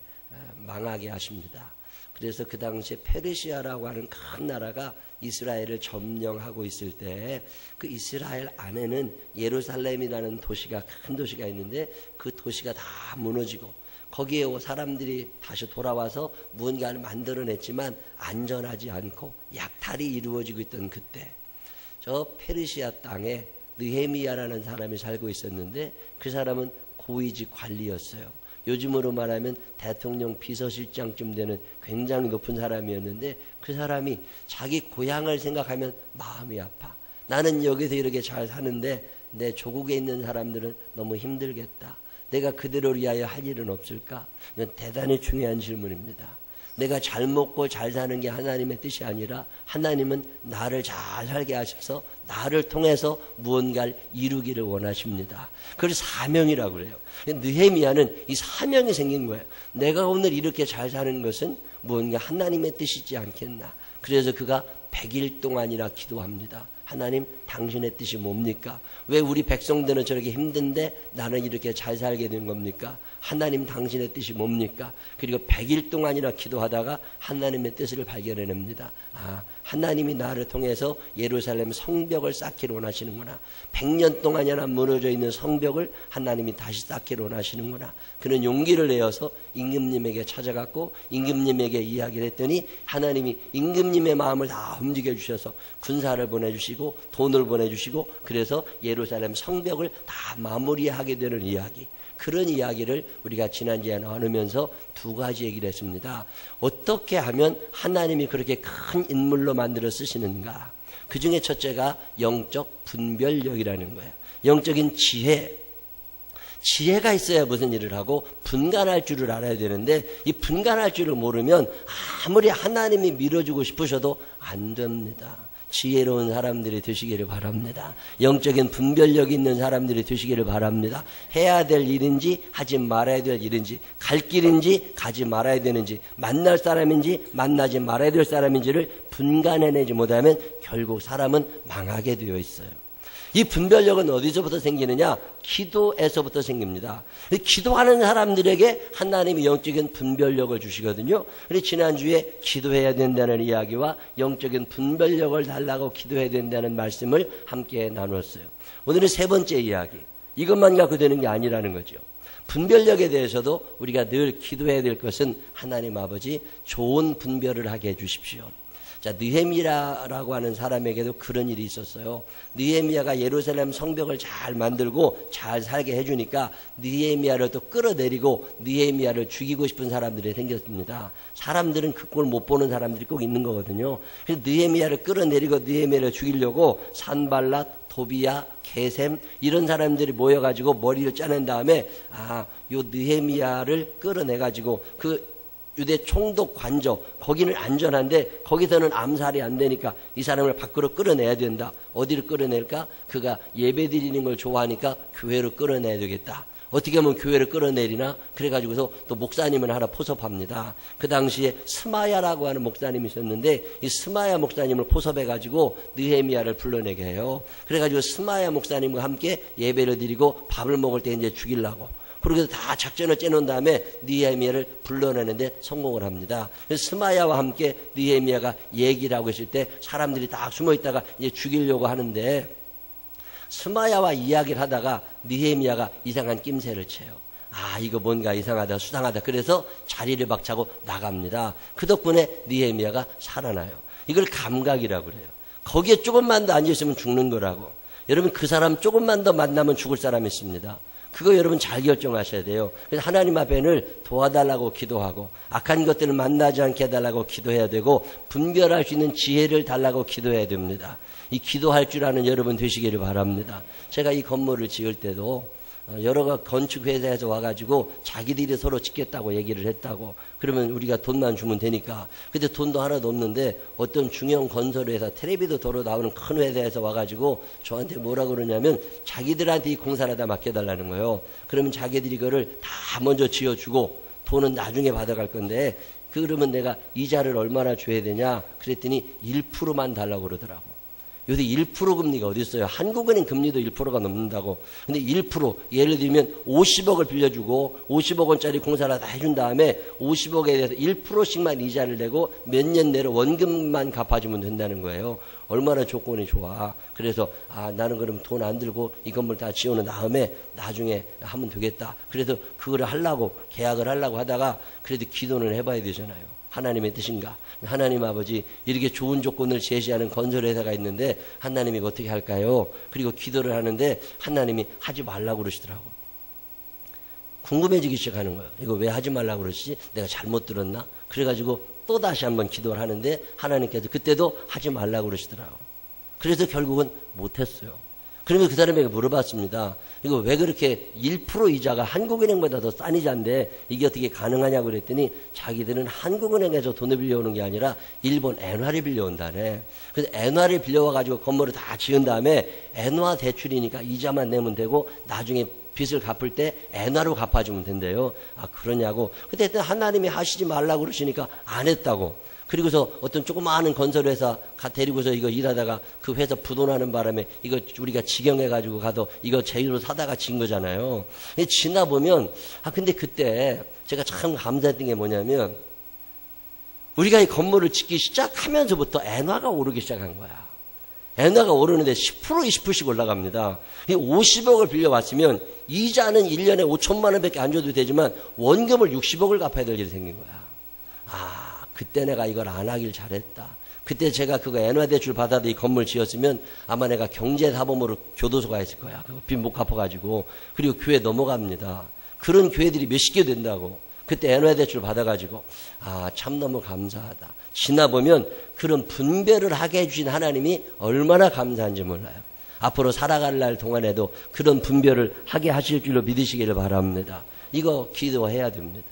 망하게 하십니다. 그래서 그 당시에 페르시아라고 하는 큰 나라가 이스라엘을 점령하고 있을 때 그 이스라엘 안에는 예루살렘이라는 도시가 큰 도시가 있는데 그 도시가 다 무너지고 거기에 사람들이 다시 돌아와서 무언가를 만들어냈지만 안전하지 않고 약탈이 이루어지고 있던 그때 저 페르시아 땅에 느헤미야라는 사람이 살고 있었는데 그 사람은 고위직 관리였어요. 요즘으로 말하면 대통령 비서실장쯤 되는 굉장히 높은 사람이었는데 그 사람이 자기 고향을 생각하면 마음이 아파. 나는 여기서 이렇게 잘 사는데 내 조국에 있는 사람들은 너무 힘들겠다. 내가 그들을 위하여 할 일은 없을까? 이건 대단히 중요한 질문입니다. 내가 잘 먹고 잘 사는 게 하나님의 뜻이 아니라 하나님은 나를 잘 살게 하셔서 나를 통해서 무언가를 이루기를 원하십니다. 그걸 사명이라고 그래요. 느헤미야는 이 사명이 생긴 거예요. 내가 오늘 이렇게 잘 사는 것은 무언가 하나님의 뜻이지 않겠나. 그래서 그가 100일 동안이나 기도합니다. 하나님, 당신의 뜻이 뭡니까? 왜 우리 백성들은 저렇게 힘든데 나는 이렇게 잘 살게 된 겁니까? 하나님, 당신의 뜻이 뭡니까? 그리고 100일 동안이나 기도하다가 하나님의 뜻을 발견해냅니다. 아, 하나님이 나를 통해서 예루살렘 성벽을 쌓기를 원하시는구나. 100년 동안이나 무너져 있는 성벽을 하나님이 다시 쌓기를 원하시는구나. 그는 용기를 내어서 임금님에게 찾아갔고 임금님에게 이야기를 했더니 하나님이 임금님의 마음을 다 움직여 주셔서 군사를 보내주시고 돈을 보내주시고 그래서 예루살렘 성벽을 다 마무리하게 되는 이야기. 그런 이야기를 우리가 지난주에 나누면서 두 가지 얘기를 했습니다. 어떻게 하면 하나님이 그렇게 큰 인물로 만들어 쓰시는가. 그 중에 첫째가 영적 분별력이라는 거예요. 영적인 지혜가 있어야 무슨 일을 하고 분간할 줄을 알아야 되는데 이 분간할 줄을 모르면 아무리 하나님이 밀어주고 싶으셔도 안 됩니다. 지혜로운 사람들이 되시기를 바랍니다. 영적인 분별력 있는 사람들이 되시기를 바랍니다. 해야 될 일인지 하지 말아야 될 일인지 갈 길인지 가지 말아야 되는지 만날 사람인지 만나지 말아야 될 사람인지를 분간해내지 못하면 결국 사람은 망하게 되어 있어요. 이 분별력은 어디서부터 생기느냐? 기도에서부터 생깁니다. 기도하는 사람들에게 하나님이 영적인 분별력을 주시거든요. 그래서 지난주에 기도해야 된다는 이야기와 영적인 분별력을 달라고 기도해야 된다는 말씀을 함께 나눴어요. 오늘은 세 번째 이야기. 이것만 갖고 되는 게 아니라는 거죠. 분별력에 대해서도 우리가 늘 기도해야 될 것은 하나님 아버지 좋은 분별을 하게 해주십시오. 자, 느헤미야라고 하는 사람에게도 그런 일이 있었어요. 느헤미야가 예루살렘 성벽을 잘 만들고 잘 살게 해주니까 느헤미야를 또 끌어내리고 느헤미야를 죽이고 싶은 사람들이 생겼습니다. 사람들은 그 꼴 못 보는 사람들이 꼭 있는 거거든요. 그래서 느헤미야를 끌어내리고 느헤미야를 죽이려고 산발랏, 도비야, 게셈 이런 사람들이 모여가지고 머리를 짜낸 다음에 요 느헤미야를 끌어내가지고 그 유대 총독 관저 거기는 안전한데 거기서는 암살이 안 되니까 이 사람을 밖으로 끌어내야 된다. 어디를 끌어낼까? 그가 예배 드리는 걸 좋아하니까 교회로 끌어내야 되겠다. 어떻게 하면 교회를 끌어내리나? 그래가지고서 또 목사님을 하나 포섭합니다. 그 당시에 스마야라고 하는 목사님이 있었는데 이 스마야 목사님을 포섭해가지고 느헤미야를 불러내게 해요. 그래가지고 스마야 목사님과 함께 예배를 드리고 밥을 먹을 때 이제 죽이려고 그렇게 다 작전을 짜놓은 다음에 느헤미야를 불러내는데 성공을 합니다. 그래서 스마야와 함께 느헤미야가 얘기를 하고 있을 때 사람들이 딱 숨어 있다가 이제 죽이려고 하는데 스마야와 이야기를 하다가 느헤미야가 이상한 낌새를 채요. 이거 뭔가 이상하다, 수상하다. 그래서 자리를 박차고 나갑니다. 그 덕분에 느헤미야가 살아나요. 이걸 감각이라고 그래요. 거기에 조금만 더 앉아있으면 죽는 거라고. 여러분 그 사람 조금만 더 만나면 죽을 사람이 있습니다. 그거 여러분 잘 결정하셔야 돼요. 그래서 하나님 앞에는 도와달라고 기도하고 악한 것들을 만나지 않게 해달라고 기도해야 되고 분별할 수 있는 지혜를 달라고 기도해야 됩니다. 이 기도할 줄 아는 여러분 되시기를 바랍니다. 제가 이 건물을 지을 때도 여러 건축회사에서 와가지고 자기들이 서로 짓겠다고 얘기를 했다고. 그러면 우리가 돈만 주면 되니까. 근데 돈도 하나도 없는데 어떤 중형 건설회사 텔레비도 도로 나오는 큰 회사에서 와가지고 저한테 뭐라 그러냐면 자기들한테 이 공사를 다 맡겨달라는 거예요. 그러면 자기들이 이거를 다 먼저 지어주고 돈은 나중에 받아갈 건데 그러면 내가 이자를 얼마나 줘야 되냐 그랬더니 1%만 달라고 그러더라고. 요새 1% 금리가 어디 있어요? 한국은행 금리도 1%가 넘는다고. 근데 1% 예를 들면 50억을 빌려주고 50억 원짜리 공사를 다 해준 다음에 50억에 대해서 1%씩만 이자를 내고 몇 년 내로 원금만 갚아주면 된다는 거예요. 얼마나 조건이 좋아. 그래서 나는 그럼 돈 안 들고 이 건물 다 지어놓은 다음에 나중에 하면 되겠다. 그래서 그거를 하려고 계약을 하려고 하다가 그래도 기도는 해봐야 되잖아요. 하나님의 뜻인가? 하나님 아버지 이렇게 좋은 조건을 제시하는 건설회사가 있는데 하나님이 어떻게 할까요? 그리고 기도를 하는데 하나님이 하지 말라고 그러시더라고. 궁금해지기 시작하는 거예요. 이거 왜 하지 말라고 그러지? 내가 잘못 들었나? 그래가지고 또 다시 한번 기도를 하는데 하나님께서 그때도 하지 말라고 그러시더라고요. 그래서 결국은 못했어요. 그러면 그 사람에게 물어봤습니다. 이거 왜 그렇게 1% 이자가 한국은행보다 더 싼 이자인데 이게 어떻게 가능하냐고 그랬더니 자기들은 한국은행에서 돈을 빌려오는 게 아니라 일본 엔화를 빌려온다네. 그래서 엔화를 빌려와가지고 건물을 다 지은 다음에 엔화 대출이니까 이자만 내면 되고 나중에 빚을 갚을 때 엔화로 갚아주면 된대요. 아, 그러냐고. 그때 하나님이 하시지 말라고 그러시니까 안 했다고. 그리고서 어떤 조그마한 건설회사 데리고서 이거 일하다가 그 회사 부도나는 바람에 이거 우리가 직영해가지고 가서 이거 제휴로 사다가 진 거잖아요. 지나 보면, 근데 그때 제가 참 감사했던 게 뭐냐면, 우리가 이 건물을 짓기 시작하면서부터 엔화가 오르기 시작한 거야. 엔화가 오르는데 10%, 20%씩 올라갑니다. 이 50억을 빌려왔으면 이자는 1년에 5천만 원밖에 안 줘도 되지만 원금을 60억을 갚아야 될 일이 생긴 거야. 그때 내가 이걸 안 하길 잘했다. 그때 제가 그거 엔화 대출 받아도 이 건물 지었으면 아마 내가 경제사범으로 교도소가 있을 거야. 그거 빚 못 갚아가지고. 그리고 교회 넘어갑니다. 그런 교회들이 몇십 개 된다고. 그때 엔화 대출 받아가지고. 참 너무 감사하다. 지나보면 그런 분별을 하게 해주신 하나님이 얼마나 감사한지 몰라요. 앞으로 살아갈 날 동안에도 그런 분별을 하게 하실 줄로 믿으시기를 바랍니다. 이거 기도해야 됩니다.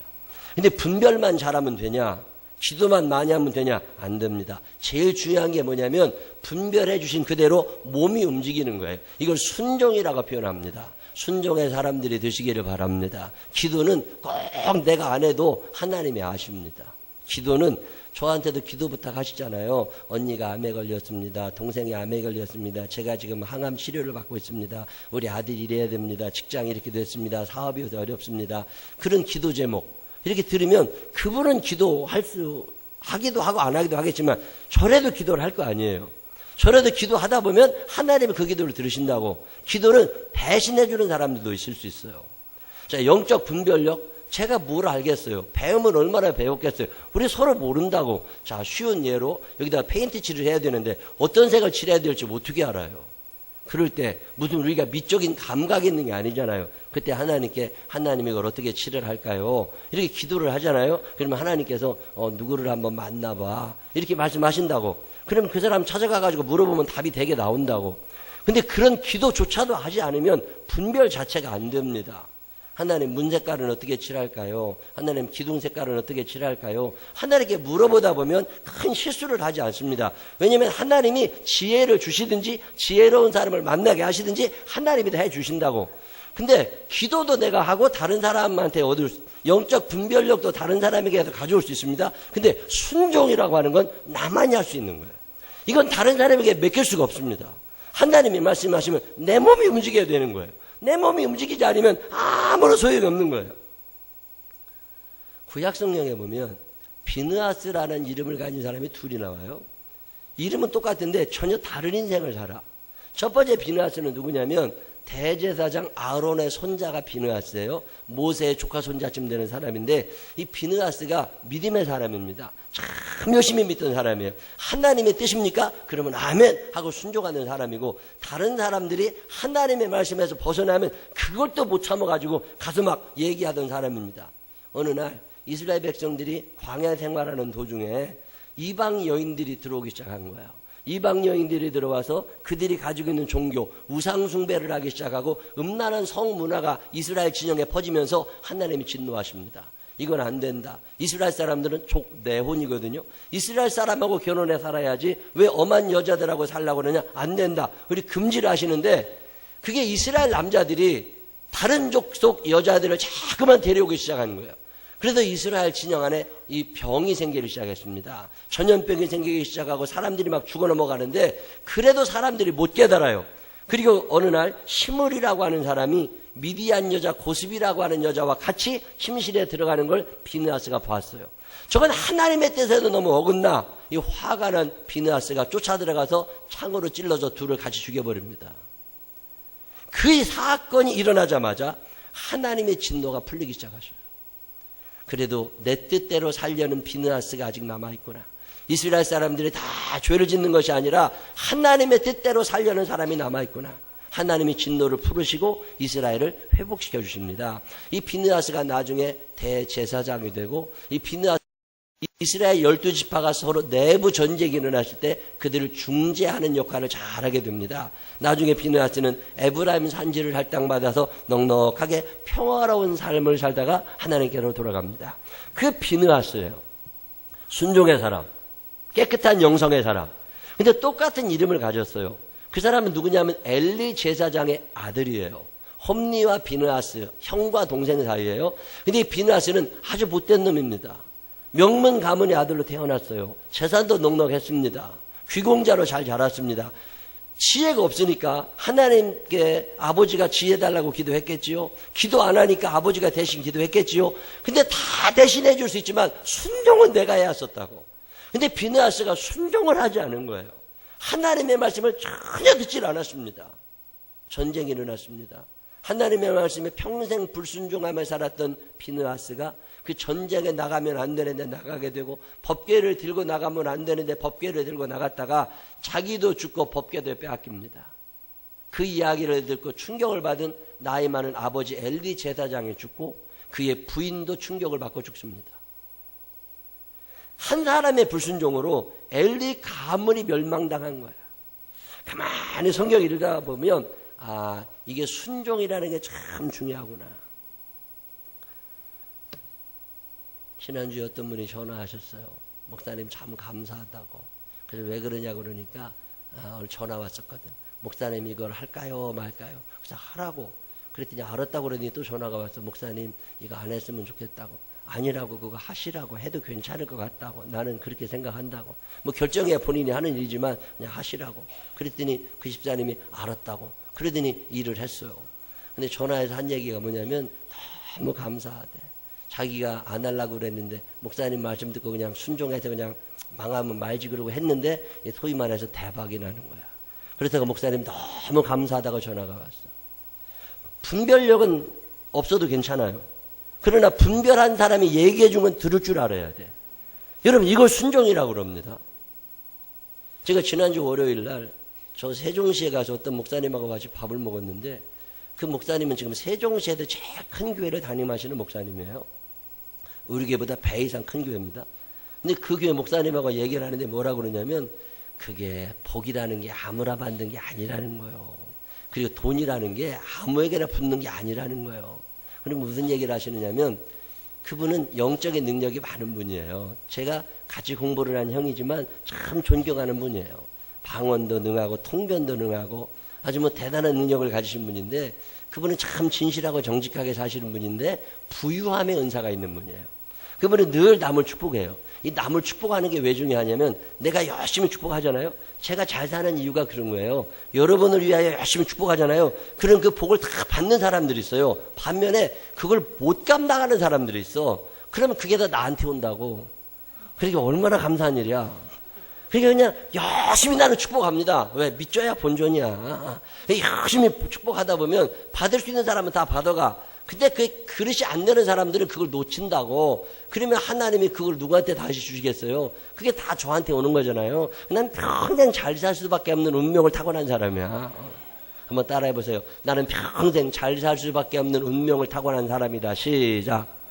근데 분별만 잘하면 되냐? 기도만 많이 하면 되냐? 안 됩니다. 제일 중요한 게 뭐냐면 분별해 주신 그대로 몸이 움직이는 거예요. 이걸 순종이라고 표현합니다. 순종의 사람들이 되시기를 바랍니다. 기도는 꼭 내가 안 해도 하나님이 아십니다. 기도는 저한테도 기도 부탁하시잖아요. 언니가 암에 걸렸습니다. 동생이 암에 걸렸습니다. 제가 지금 항암 치료를 받고 있습니다. 우리 아들이 이래야 됩니다. 직장이 이렇게 됐습니다. 사업이 어렵습니다. 그런 기도 제목 이렇게 들으면 그분은 하기도 하고 안 하기도 하겠지만 저래도 기도를 할 거 아니에요. 저래도 기도하다 보면 하나님이 그 기도를 들으신다고. 기도는 배신해 주는 사람들도 있을 수 있어요. 자, 영적 분별력. 제가 뭘 알겠어요. 배우면 얼마나 배웠겠어요. 우리 서로 모른다고. 자, 쉬운 예로 여기다 페인트 칠을 해야 되는데 어떤 색을 칠해야 될지 어떻게 알아요. 그럴 때 무슨 우리가 미적인 감각이 있는 게 아니잖아요. 그때 하나님이 이걸 어떻게 칠을 할까요? 이렇게 기도를 하잖아요. 그러면 하나님께서 누구를 한번 만나봐 이렇게 말씀하신다고. 그러면 그 사람 찾아가가지고 물어보면 답이 되게 나온다고. 근데 그런 기도조차도 하지 않으면 분별 자체가 안 됩니다. 하나님 문 색깔은 어떻게 칠할까요? 하나님 기둥 색깔은 어떻게 칠할까요? 하나님께 물어보다 보면 큰 실수를 하지 않습니다. 왜냐하면 하나님이 지혜를 주시든지 지혜로운 사람을 만나게 하시든지 하나님이 다 해주신다고. 근데 기도도 내가 하고 다른 사람한테 얻을 영적 분별력도 다른 사람에게서 가져올 수 있습니다. 근데 순종이라고 하는 건 나만이 할 수 있는 거예요. 이건 다른 사람에게 맡길 수가 없습니다. 하나님이 말씀하시면 내 몸이 움직여야 되는 거예요. 내 몸이 움직이지 않으면 아무런 소용이 없는 거예요. 구약 성경에 보면 비느하스라는 이름을 가진 사람이 둘이 나와요. 이름은 똑같은데 전혀 다른 인생을 살아. 첫 번째 비느하스는 누구냐면 대제사장 아론의 손자가 비느하스예요. 모세의 조카 손자쯤 되는 사람인데 이 비느하스가 믿음의 사람입니다. 참 열심히 믿던 사람이에요. 하나님의 뜻입니까? 그러면 아멘 하고 순종하는 사람이고, 다른 사람들이 하나님의 말씀에서 벗어나면 그걸 또 못 참아가지고 가서 막 얘기하던 사람입니다. 어느 날 이스라엘 백성들이 광야 생활하는 도중에 이방 여인들이 들어오기 시작한 거예요. 이방 여인들이 들어와서 그들이 가지고 있는 종교, 우상 숭배를 하기 시작하고 음란한 성문화가 이스라엘 진영에 퍼지면서 하나님이 진노하십니다. 이건 안 된다. 이스라엘 사람들은 족내혼이거든요. 이스라엘 사람하고 결혼해 살아야지 왜 엄한 여자들하고 살라고 그러냐? 안 된다. 우리 금지를 하시는데 그게 이스라엘 남자들이 다른 족속 여자들을 자꾸만 데려오기 시작하는 거예요. 그래서 이스라엘 진영 안에 이 병이 생기기 시작했습니다. 전염병이 생기기 시작하고 사람들이 막 죽어 넘어가는데 그래도 사람들이 못 깨달아요. 그리고 어느 날 시므리라고 하는 사람이 미디안 여자 고스비라고 하는 여자와 같이 침실에 들어가는 걸 비느하스가 봤어요. 저건 하나님의 뜻에도 너무 어긋나. 이 화가 난 비느하스가 쫓아 들어가서 창으로 찔러서 둘을 같이 죽여버립니다. 그 사건이 일어나자마자 하나님의 진노가 풀리기 시작하셔요. 그래도 내 뜻대로 살려는 비느하스가 아직 남아있구나. 이스라엘 사람들이 다 죄를 짓는 것이 아니라 하나님의 뜻대로 살려는 사람이 남아있구나. 하나님이 진노를 풀으시고 이스라엘을 회복시켜 주십니다. 이 비느하스가 나중에 대제사장이 되고, 이 비느하스 이스라엘 12지파가 서로 내부 전쟁이 일어났을 때 그들을 중재하는 역할을 잘하게 됩니다. 나중에 비느하스는 에브라임 산지를 할당받아서 넉넉하게 평화로운 삶을 살다가 하나님께로 돌아갑니다. 그 비느하스예요. 순종의 사람, 깨끗한 영성의 사람. 근데 똑같은 이름을 가졌어요. 그 사람은 누구냐면 엘리 제사장의 아들이에요. 홈리와 비느하스, 형과 동생 사이예요. 근데 이 비느하스는 아주 못된 놈입니다. 명문 가문의 아들로 태어났어요. 재산도 넉넉했습니다. 귀공자로 잘 자랐습니다. 지혜가 없으니까 하나님께 아버지가 지혜 달라고 기도했겠지요. 기도 안 하니까 아버지가 대신 기도했겠지요. 근데 다 대신해 줄 수 있지만 순종은 내가 해야 했었다고. 근데 비느하스가 순종을 하지 않은 거예요. 하나님의 말씀을 전혀 듣질 않았습니다. 전쟁이 일어났습니다. 하나님의 말씀에 평생 불순종하며 살았던 비느하스가 그 전쟁에 나가면 안 되는데 나가게 되고, 법궤를 들고 나가면 안 되는데 법궤를 들고 나갔다가 자기도 죽고 법궤도 빼앗깁니다. 그 이야기를 듣고 충격을 받은 나이 많은 아버지 엘리 제사장이 죽고 그의 부인도 충격을 받고 죽습니다. 한 사람의 불순종으로 엘리 가문이 멸망당한 거야. 가만히 성경 읽다 보면 이게 순종이라는 게 참 중요하구나. 지난주에 어떤 분이 전화하셨어요. 목사님 참 감사하다고. 그래서 왜 그러냐고 그러니까 오늘 전화 왔었거든. 목사님 이걸 할까요 말까요? 그래서 하라고. 그랬더니 알았다고 그러더니 또 전화가 왔어. 목사님 이거 안 했으면 좋겠다고. 아니라고, 그거 하시라고. 해도 괜찮을 것 같다고. 나는 그렇게 생각한다고. 뭐 결정해야 본인이 하는 일이지만 그냥 하시라고. 그랬더니 그 집사님이 알았다고. 그러더니 일을 했어요. 근데 전화해서 한 얘기가 뭐냐면 너무 감사하대. 자기가 안 하려고 그랬는데 목사님 말씀 듣고 그냥 순종해서 그냥 망하면 말지 그러고 했는데 소위 말해서 대박이 나는 거야. 그래서 목사님 너무 감사하다고 전화가 왔어. 분별력은 없어도 괜찮아요. 그러나 분별한 사람이 얘기해 주면 들을 줄 알아야 돼. 여러분 이걸 순종이라고 그럽니다. 제가 지난주 월요일 날 저 세종시에 가서 어떤 목사님하고 같이 밥을 먹었는데, 그 목사님은 지금 세종시에도 제일 큰 교회를 담임하시는 목사님이에요. 우리 교회보다 배 이상 큰 교회입니다. 근데 그 교회 목사님하고 얘기를 하는데 뭐라고 그러냐면, 그게 복이라는 게 아무나 받는 게 아니라는 거예요. 그리고 돈이라는 게 아무에게나 붙는 게 아니라는 거예요. 그리고 무슨 얘기를 하시느냐면, 그분은 영적인 능력이 많은 분이에요. 제가 같이 공부를 한 형이지만 참 존경하는 분이에요. 방언도 능하고 통변도 능하고 아주 뭐 대단한 능력을 가지신 분인데, 그분은 참 진실하고 정직하게 사시는 분인데 부유함의 은사가 있는 분이에요. 그분은 늘 남을 축복해요. 이 남을 축복하는 게 왜 중요하냐면, 내가 열심히 축복하잖아요. 제가 잘 사는 이유가 그런 거예요. 여러분을 위하여 열심히 축복하잖아요. 그럼 그 복을 다 받는 사람들이 있어요. 반면에 그걸 못 감당하는 사람들이 있어. 그러면 그게 다 나한테 온다고. 그러니까 얼마나 감사한 일이야. 그러니까 그냥 열심히 나는 축복합니다. 왜? 믿줘야 본전이야. 열심히 축복하다 보면 받을 수 있는 사람은 다 받아가. 근데 그 그릇이 안 되는 사람들은 그걸 놓친다고. 그러면 하나님이 그걸 누구한테 다시 주시겠어요? 그게 다 저한테 오는 거잖아요. 난 평생 잘 살 수밖에 없는 운명을 타고난 사람이야. 한번 따라해 보세요. 나는 평생 잘 살 수밖에 없는 운명을 타고난 사람이다. 시작.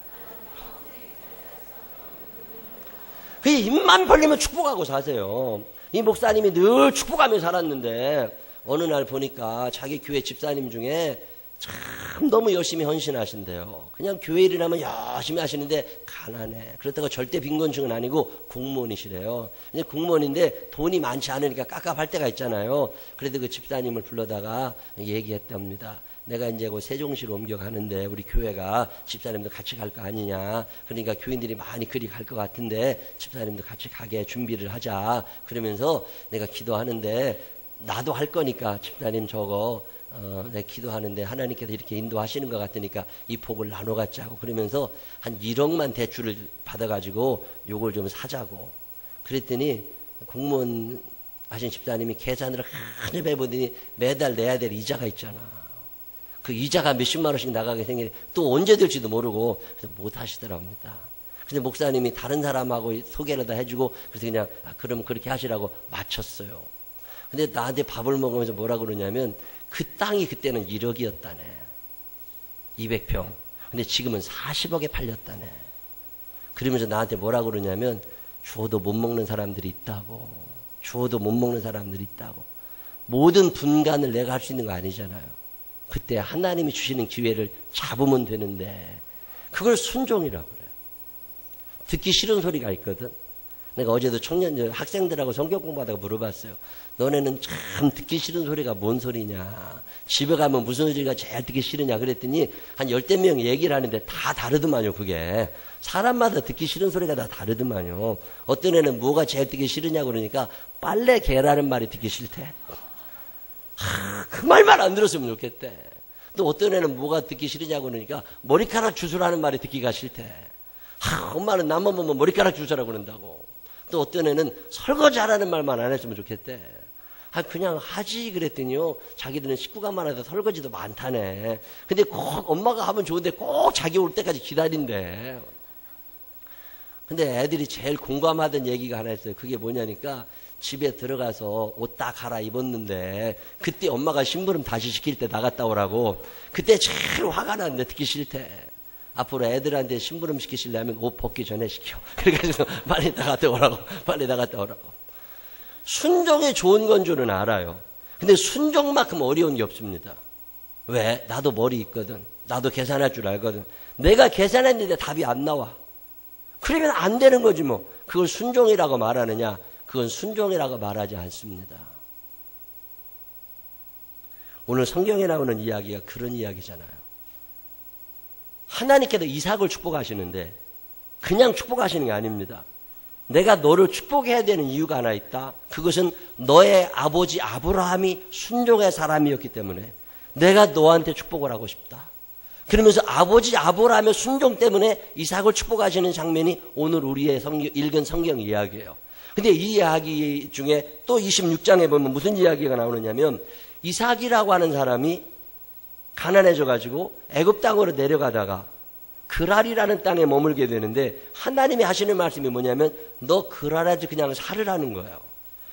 그 입만 벌리면 축복하고 사세요. 이 목사님이 늘 축복하며 살았는데 어느 날 보니까 자기 교회 집사님 중에 참 너무 열심히 헌신하신대요. 그냥 교회 일을 하면 열심히 하시는데 가난해. 그렇다고 절대 빈곤층은 아니고 공무원이시래요. 근데 공무원인데 돈이 많지 않으니까 깝깝할 때가 있잖아요. 그래도 그 집사님을 불러다가 얘기했답니다. 내가 이제 그 세종시로 옮겨가는데 우리 교회가 집사님도 같이 갈 거 아니냐. 그러니까 교인들이 많이 그리 갈 것 같은데 집사님도 같이 가게 준비를 하자. 그러면서 내가 기도하는데 나도 할 거니까 집사님 저거 내가 기도하는데 하나님께서 이렇게 인도하시는 것 같으니까 이 복을 나눠 갖자고. 그러면서 한 1억만 대출을 받아가지고 요걸 좀 사자고. 그랬더니 공무원 하신 집사님이 계산을 한입 해보더니 매달 내야 될 이자가 있잖아. 그 이자가 몇십만 원씩 나가게 생기니 또 언제 될지도 모르고 그래서 못 하시더랍니다. 근데 목사님이 다른 사람하고 소개를 다 해주고 그래서 그냥 그럼 그렇게 하시라고 마쳤어요. 근데 나한테 밥을 먹으면서 뭐라 그러냐면 그 땅이 그때는 1억이었다네. 200평. 근데 지금은 40억에 팔렸다네. 그러면서 나한테 뭐라고 그러냐면 주어도 못 먹는 사람들이 있다고. 주어도 못 먹는 사람들이 있다고. 모든 분간을 내가 할 수 있는 거 아니잖아요. 그때 하나님이 주시는 기회를 잡으면 되는데 그걸 순종이라고 그래요. 듣기 싫은 소리가 있거든. 내가 어제도 학생들하고 성경 공부하다가 물어봤어요. 너네는 참 듣기 싫은 소리가 뭔 소리냐. 집에 가면 무슨 소리가 제일 듣기 싫으냐 그랬더니 한 10대 명 얘기를 하는데 다 다르더만요. 그게 사람마다 듣기 싫은 소리가 다 다르더만요. 어떤 애는 뭐가 제일 듣기 싫으냐 그러니까 빨래 개라는 말이 듣기 싫대. 그 말만 안 들었으면 좋겠대. 또 어떤 애는 뭐가 듣기 싫으냐고 그러니까 머리카락 주스라는 말이 듣기가 싫대. 엄마는 나만 보면 머리카락 주스라고 그런다고. 또 어떤 애는 설거지하라는 말만 안 했으면 좋겠대. 그냥 하지 그랬더니요. 자기들은 식구가 많아서 설거지도 많다네. 근데 꼭 엄마가 하면 좋은데 꼭 자기 올 때까지 기다린대. 근데 애들이 제일 공감하던 얘기가 하나 있어요. 그게 뭐냐니까 집에 들어가서 옷 딱 갈아입었는데 그때 엄마가 심부름 다시 시킬 때 나갔다 오라고. 그때 제일 화가 났는데 듣기 싫대. 앞으로 애들한테 심부름 시키시려면 옷 벗기 전에 시켜. 그래가지고 빨리 나갔다 오라고. 빨리 나갔다 오라고. 순종이 좋은 건 줄은 알아요. 근데 순종만큼 어려운 게 없습니다. 왜? 나도 머리 있거든. 나도 계산할 줄 알거든. 내가 계산했는데 답이 안 나와. 그러면 안 되는 거지 뭐. 그걸 순종이라고 말하느냐? 그건 순종이라고 말하지 않습니다. 오늘 성경에 나오는 이야기가 그런 이야기잖아요. 하나님께서 이삭을 축복하시는데 그냥 축복하시는 게 아닙니다. 내가 너를 축복해야 되는 이유가 하나 있다. 그것은 너의 아버지 아브라함이 순종의 사람이었기 때문에 내가 너한테 축복을 하고 싶다. 그러면서 아버지 아브라함의 순종 때문에 이삭을 축복하시는 장면이 오늘 우리의 읽은 성경 이야기예요. 근데 이 이야기 중에 또 26장에 보면 무슨 이야기가 나오느냐면 이삭이라고 하는 사람이 가난해져가지고 애굽 땅으로 내려가다가 그랄이라는 땅에 머물게 되는데 하나님이 하시는 말씀이 뭐냐면 너 그랄에서 그냥 살으라는 거예요.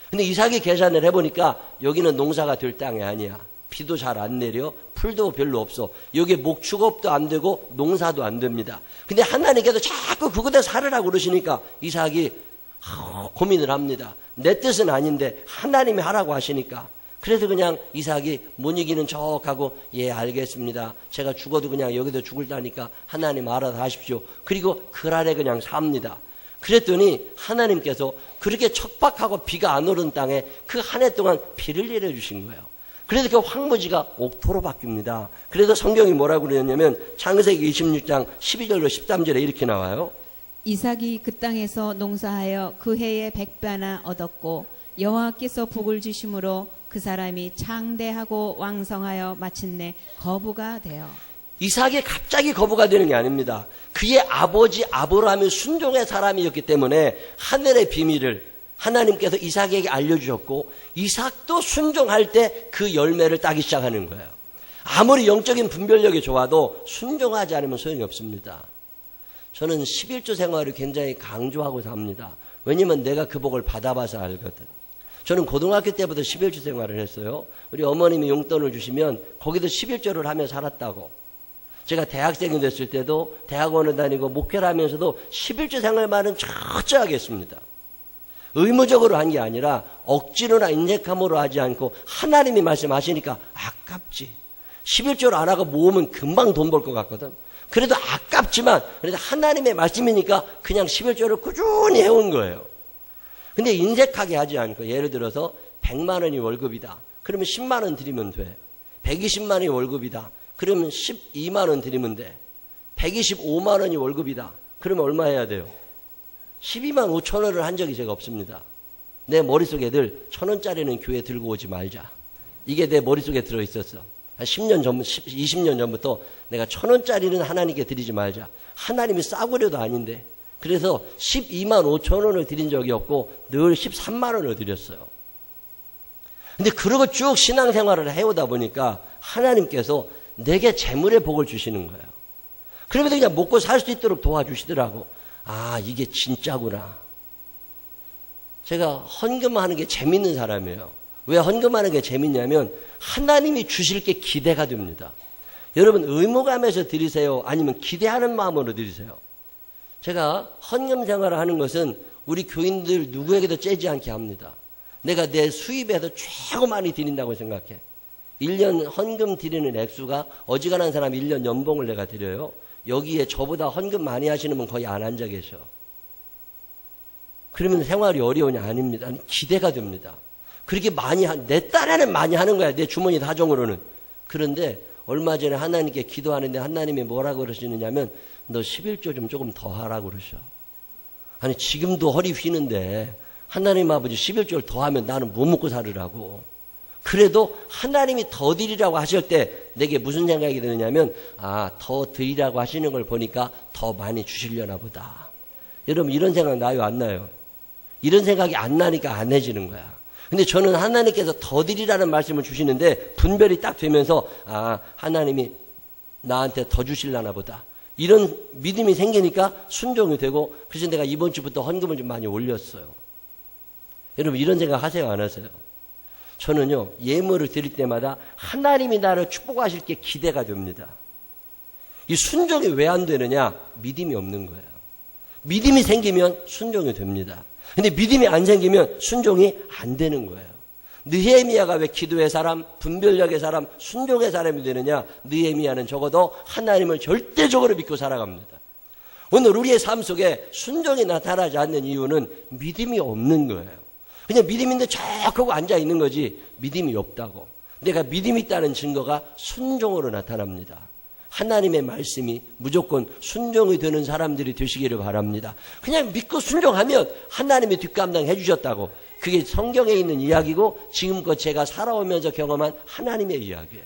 근데 이삭이 계산을 해보니까 여기는 농사가 될 땅이 아니야. 비도 잘 안 내려. 풀도 별로 없어. 여기에 목축업도 안 되고 농사도 안 됩니다. 근데 하나님께서 자꾸 그곳에 살으라고 그러시니까 이삭이 고민을 합니다. 내 뜻은 아닌데 하나님이 하라고 하시니까. 그래서 그냥 이삭이 못 이기는 척하고 예 알겠습니다. 제가 죽어도 그냥 여기서 죽을다니까 하나님 알아서 하십시오. 그리고 그랄에 그냥 삽니다. 그랬더니 하나님께서 그렇게 척박하고 비가 안 오른 땅에 그 한 해 동안 비를 내려주신 거예요. 그래서 그 황무지가 옥토로 바뀝니다. 그래서 성경이 뭐라고 그러냐면 창세기 26장 12절로 13절에 이렇게 나와요. 이삭이 그 땅에서 농사하여 그 해에 100배나 얻었고 여호와께서 복을 주심으로 그 사람이 창대하고 왕성하여 마침내 거부가 되어. 이삭이 갑자기 거부가 되는 게 아닙니다. 그의 아버지 아브라함이 순종의 사람이었기 때문에 하늘의 비밀을 하나님께서 이삭에게 알려주셨고 이삭도 순종할 때 그 열매를 따기 시작하는 거예요. 아무리 영적인 분별력이 좋아도 순종하지 않으면 소용이 없습니다. 저는 11조 생활을 굉장히 강조하고 삽니다. 왜냐면 내가 그 복을 받아봐서 알거든. 저는 고등학교 때부터 11조 생활을 했어요. 우리 어머님이 용돈을 주시면 거기도 11조를 하며 살았다고. 제가 대학생이 됐을 때도 대학원을 다니고 목회를 하면서도 11조 생활만은 철저하게 했습니다. 의무적으로 한 게 아니라 억지로나 인색함으로 하지 않고 하나님이 말씀하시니까 아깝지. 11조를 안 하고 모으면 금방 돈 벌 것 같거든. 그래도 아깝지만 그래도 하나님의 말씀이니까 그냥 11조를 꾸준히 해온 거예요. 근데 인색하게 하지 않고 예를 들어서 100만 원이 월급이다. 그러면 10만 원 드리면 돼. 120만 원이 월급이다. 그러면 12만 원 드리면 돼. 125만 원이 월급이다. 그러면 얼마 해야 돼요? 12만 5천 원을 한 적이 제가 없습니다. 내 머릿속에 늘 1,000원짜리는 교회 들고 오지 말자. 이게 내 머릿속에 들어있었어. 한 10년 전, 20년 전부터 내가 1,000원짜리는 하나님께 드리지 말자. 하나님이 싸구려도 아닌데. 그래서 12만 5천 원을 드린 적이 없고 늘 13만 원을 드렸어요. 근데 그러고 쭉 신앙생활을 해오다 보니까 하나님께서 내게 재물의 복을 주시는 거예요. 그러면서 그냥 먹고 살 수 있도록 도와주시더라고. 아, 이게 진짜구나. 제가 헌금하는 게 재밌는 사람이에요. 왜 헌금하는 게 재밌냐면 하나님이 주실 게 기대가 됩니다. 여러분 의무감에서 드리세요? 아니면 기대하는 마음으로 드리세요? 제가 헌금 생활을 하는 것은 우리 교인들 누구에게도 째지 않게 합니다. 내가 내 수입에서 최고 많이 드린다고 생각해. 1년 헌금 드리는 액수가 어지간한 사람 1년 연봉을 내가 드려요. 여기에 저보다 헌금 많이 하시는 분 거의 안 앉아 계셔. 그러면 생활이 어려우냐? 아닙니다. 아니, 기대가 됩니다. 그렇게 많이 내 딴에는 많이 하는 거야. 내 주머니 사정으로는. 그런데 얼마 전에 하나님께 기도하는데 하나님이 뭐라고 그러시느냐면 너 11조 좀 조금 더 하라고 그러셔. 아니 지금도 허리 휘는데 하나님 아버지 11조를 더 하면 나는 뭐 먹고 살으라고. 그래도 하나님이 더 드리라고 하실 때 내게 무슨 생각이 드느냐면 더 드리라고 하시는 걸 보니까 더 많이 주시려나 보다. 여러분 이런 생각 나요 안 나요? 이런 생각이 안 나니까 안 해지는 거야. 근데 저는 하나님께서 더 드리라는 말씀을 주시는데 분별이 딱 되면서 하나님이 나한테 더 주실라나 보다. 이런 믿음이 생기니까 순종이 되고 그래서 내가 이번 주부터 헌금을 좀 많이 올렸어요. 여러분 이런 생각 하세요 안 하세요? 저는요 예물을 드릴 때마다 하나님이 나를 축복하실 게 기대가 됩니다. 이 순종이 왜 안 되느냐? 믿음이 없는 거예요. 믿음이 생기면 순종이 됩니다. 근데 믿음이 안 생기면 순종이 안 되는 거예요. 느헤미야가 왜 기도의 사람, 분별력의 사람, 순종의 사람이 되느냐? 느헤미야는 적어도 하나님을 절대적으로 믿고 살아갑니다. 오늘 우리의 삶 속에 순종이 나타나지 않는 이유는 믿음이 없는 거예요. 그냥 믿음인데 쭉 하고 앉아 있는 거지 믿음이 없다고. 내가 믿음이 있다는 증거가 순종으로 나타납니다. 하나님의 말씀이 무조건 순종이 되는 사람들이 되시기를 바랍니다. 그냥 믿고 순종하면 하나님이 뒷감당해 주셨다고. 그게 성경에 있는 이야기고 지금껏 제가 살아오면서 경험한 하나님의 이야기예요.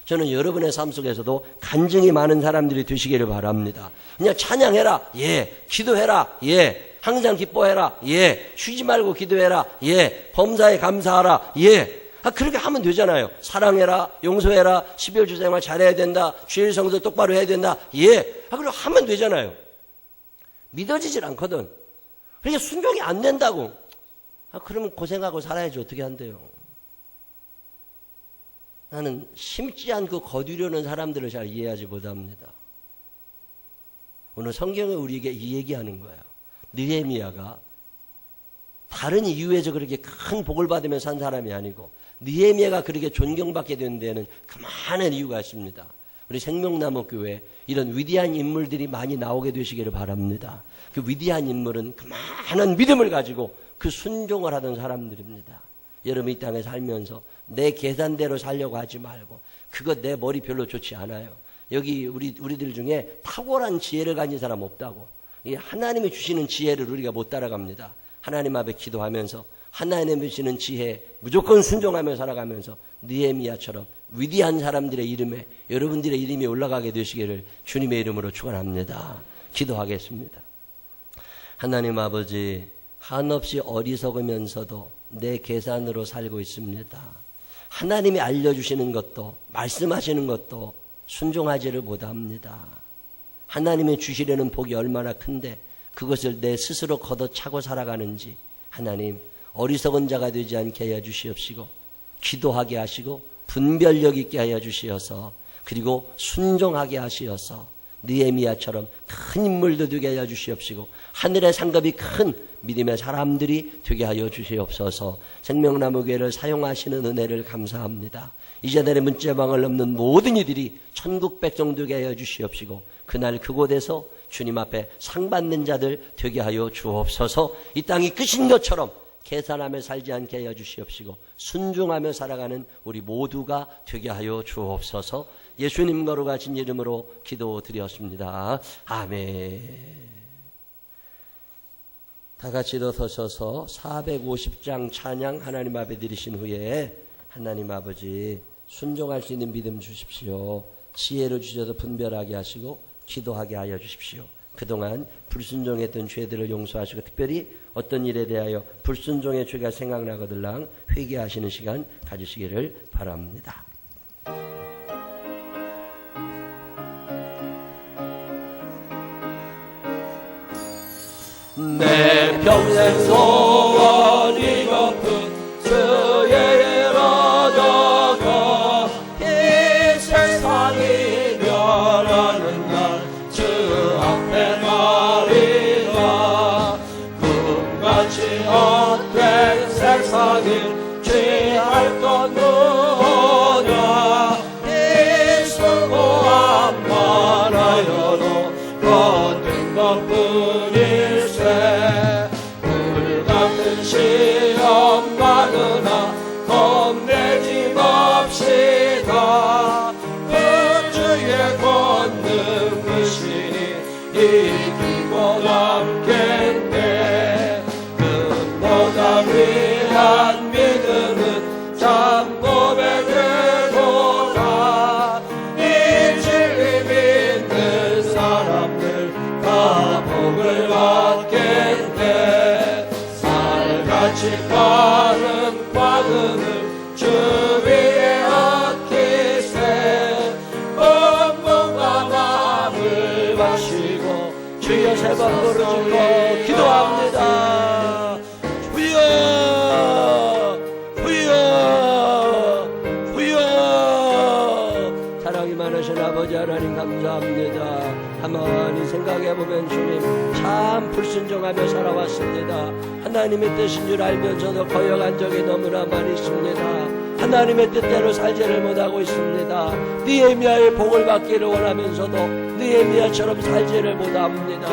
저는 여러분의 삶 속에서도 간증이 많은 사람들이 되시기를 바랍니다. 그냥 찬양해라. 예. 기도해라. 예. 항상 기뻐해라. 예. 쉬지 말고 기도해라. 예. 범사에 감사하라. 예. 그렇게 하면 되잖아요. 사랑해라, 용서해라, 12월 생활 잘해야 된다, 주일 성도 똑바로 해야 된다. 예. 그리고 하면 되잖아요. 믿어지질 않거든. 그러니까 순종이 안 된다고. 그러면 고생하고 살아야지 어떻게 한대요. 나는 심지 않고 거두려는 사람들을 잘 이해하지 못합니다. 오늘 성경은 우리에게 이 얘기하는 거예요. 느헤미야가 다른 이유에서 그렇게 큰 복을 받으며 산 사람이 아니고 느헤미야가 그렇게 존경받게 된 데는 그 많은 이유가 있습니다. 우리 생명나무 교회 이런 위대한 인물들이 많이 나오게 되시기를 바랍니다. 그 위대한 인물은 그 많은 믿음을 가지고 그 순종을 하던 사람들입니다. 여러분 이 땅에 살면서 내 계산대로 살려고 하지 말고 그거 내 머리 별로 좋지 않아요. 여기 우리들 중에 탁월한 지혜를 가진 사람 없다고. 하나님이 주시는 지혜를 우리가 못 따라갑니다. 하나님 앞에 기도하면서 하나님이 주시는 지혜 무조건 순종하며 살아가면서 느헤미야처럼 위대한 사람들의 이름에 여러분들의 이름이 올라가게 되시기를 주님의 이름으로 축원합니다. 기도하겠습니다. 하나님 아버지 한없이 어리석으면서도 내 계산으로 살고 있습니다. 하나님이 알려주시는 것도 말씀하시는 것도 순종하지를 못합니다. 하나님이 주시려는 복이 얼마나 큰데 그것을 내 스스로 걷어차고 살아가는지 하나님 어리석은 자가 되지 않게 하여 주시옵시고 기도하게 하시고 분별력 있게 하여 주시어서 그리고 순종하게 하시어서 느헤미야처럼 큰 인물도 되게 하여 주시옵시고 하늘의 상급이 큰 믿음의 사람들이 되게 하여 주시옵소서. 생명나무교회를 사용하시는 은혜를 감사합니다. 이제들의 문자방을 넘는 모든 이들이 천국 백성 되게 하여 주시옵시고 그날 그곳에서 주님 앞에 상 받는 자들 되게 하여 주옵소서. 이 땅이 끝인 것처럼 계산하며 살지 않게 하여 주시옵시고 순종하며 살아가는 우리 모두가 되게 하여 주옵소서. 예수님 거룩하신 이름으로 기도드렸습니다. 아멘. 다 같이 일어서셔서 450장 찬양 하나님 앞에 드리신 후에 하나님 아버지 순종할 수 있는 믿음 주십시오. 지혜를 주셔서 분별하게 하시고 기도하게 하여 주십시오. 그동안 불순종했던 죄들을 용서하시고 특별히 어떤 일에 대하여 불순종의 죄가 생각나거들랑 회개하시는 시간 가지시기를 바랍니다. 내 평생 소원이 높은 주의 분일세. 불같은 시험 많으나 겁내지 맙시다. 그 주의 권능 그 신이 이기고 남겠네. 그보다 귀한 믿음은 장법에 되도다. 이 진리 믿는 사람들 다 복을 받겠네. 살같이 빠른 과금을 주 위에 얹히세. 몸과 마음을 마시고 주여 세 번 부르짖고 기도합니다. 주여 주여 주여. 사랑이 많으신 아버지 하나님 감사합니다. 가만히 생각해보면 주님 참 불순종하며 살아왔습니다. 하나님의 뜻인 줄 알면서도 거역한 적이 너무나 많이 있습니다. 하나님의 뜻대로 살지를 못하고 있습니다. 느헤미야의 복을 받기를 원하면서도 느헤미야처럼 살지를 못합니다.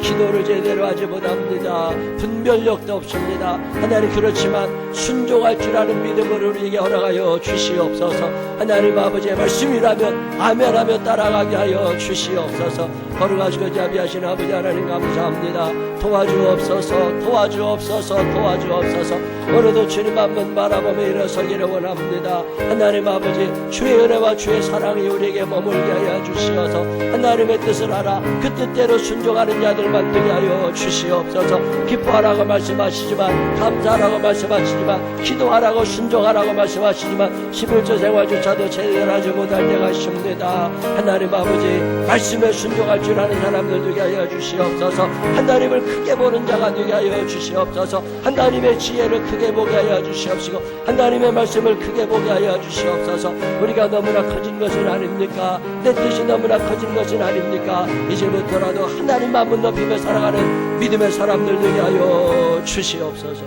기도를 제대로 하지 못합니다. 분별력도 없습니다. 하나님 그렇지만 순종할 줄 아는 믿음을 우리에게 허락하여 주시옵소서. 하나님 아버지의 말씀이라면 아멘하며 따라가게 하여 주시옵소서. 거룩하시고 자비하신 아버지 하나님 감사합니다. 도와주옵소서 도와주옵소서 도와주옵소서. 오늘도 주님 한번 바라보며 일어서기를 원합니다. 하나님 아버지 주의 은혜와 주의 사랑이 우리에게 머물게 하여 주시어서 하나님의 뜻을 알아 그 뜻대로 순종하는 자들 만들게 하여 주시옵소서. 기뻐하라고 말씀하시지만 감사하라고 말씀하시지만 기도하라고 순종하라고 말씀하시지만 11조 생활조차도 제대로 하지 못할 때가 있습니다. 하나님 아버지 말씀에 순종할 줄 아는 사람들 되게 하여 주시옵소서. 하나님을 크게 보는 자가 되게 하여 주시옵소서. 하나님의 지혜를 크게 보게 하여 주시옵시고 하나님의 말씀을 크게 보게 하여 주시옵소서. 우리가 너무나 커진 것은 아닙니까? 내 뜻이 너무나 커진 것은 아닙니까? 이제부터라도 하나님만을 높이며 살아가는 믿음의 사람들 되게 하여 주시옵소서.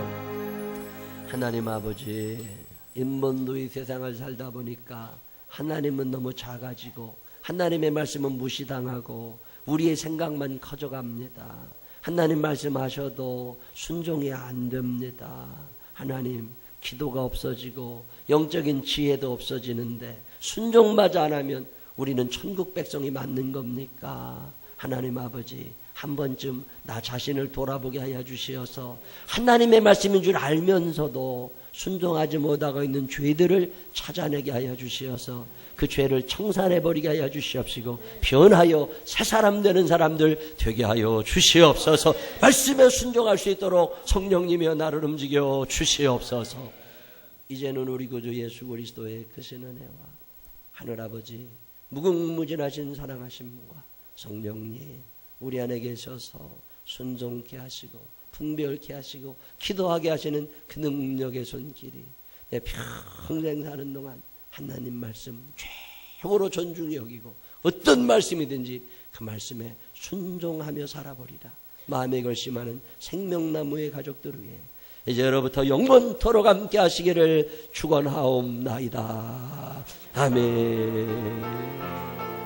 하나님 아버지 인본주의 세상을 살다 보니까 하나님은 너무 작아지고 하나님의 말씀은 무시당하고 우리의 생각만 커져갑니다. 하나님 말씀하셔도 순종이 안 됩니다. 하나님 기도가 없어지고 영적인 지혜도 없어지는데 순종마저 안 하면 우리는 천국 백성이 맞는 겁니까? 하나님 아버지 한 번쯤 나 자신을 돌아보게 하여 주시어서 하나님의 말씀인 줄 알면서도 순종하지 못하고 있는 죄들을 찾아내게 하여 주시어서 그 죄를 청산해버리게 하여 주시옵시고 변하여 새 사람 되는 사람들 되게 하여 주시옵소서. 말씀에 순종할 수 있도록 성령님이여 나를 움직여 주시옵소서. 이제는 우리 구주 예수 그리스도의 크신 은혜와 하늘아버지 무궁무진하신 사랑하심과 성령님 우리 안에 계셔서 순종케 하시고 분별케 하시고 기도하게 하시는 그 능력의 손길이 내 평생 사는 동안 하나님 말씀 최고로 존중히 여기고 어떤 말씀이든지 그 말씀에 순종하며 살아버리라. 마음에 결심하는 생명나무의 가족들 위해 이제로부터 영원토록 함께 하시기를 축원하옵나이다. 아멘.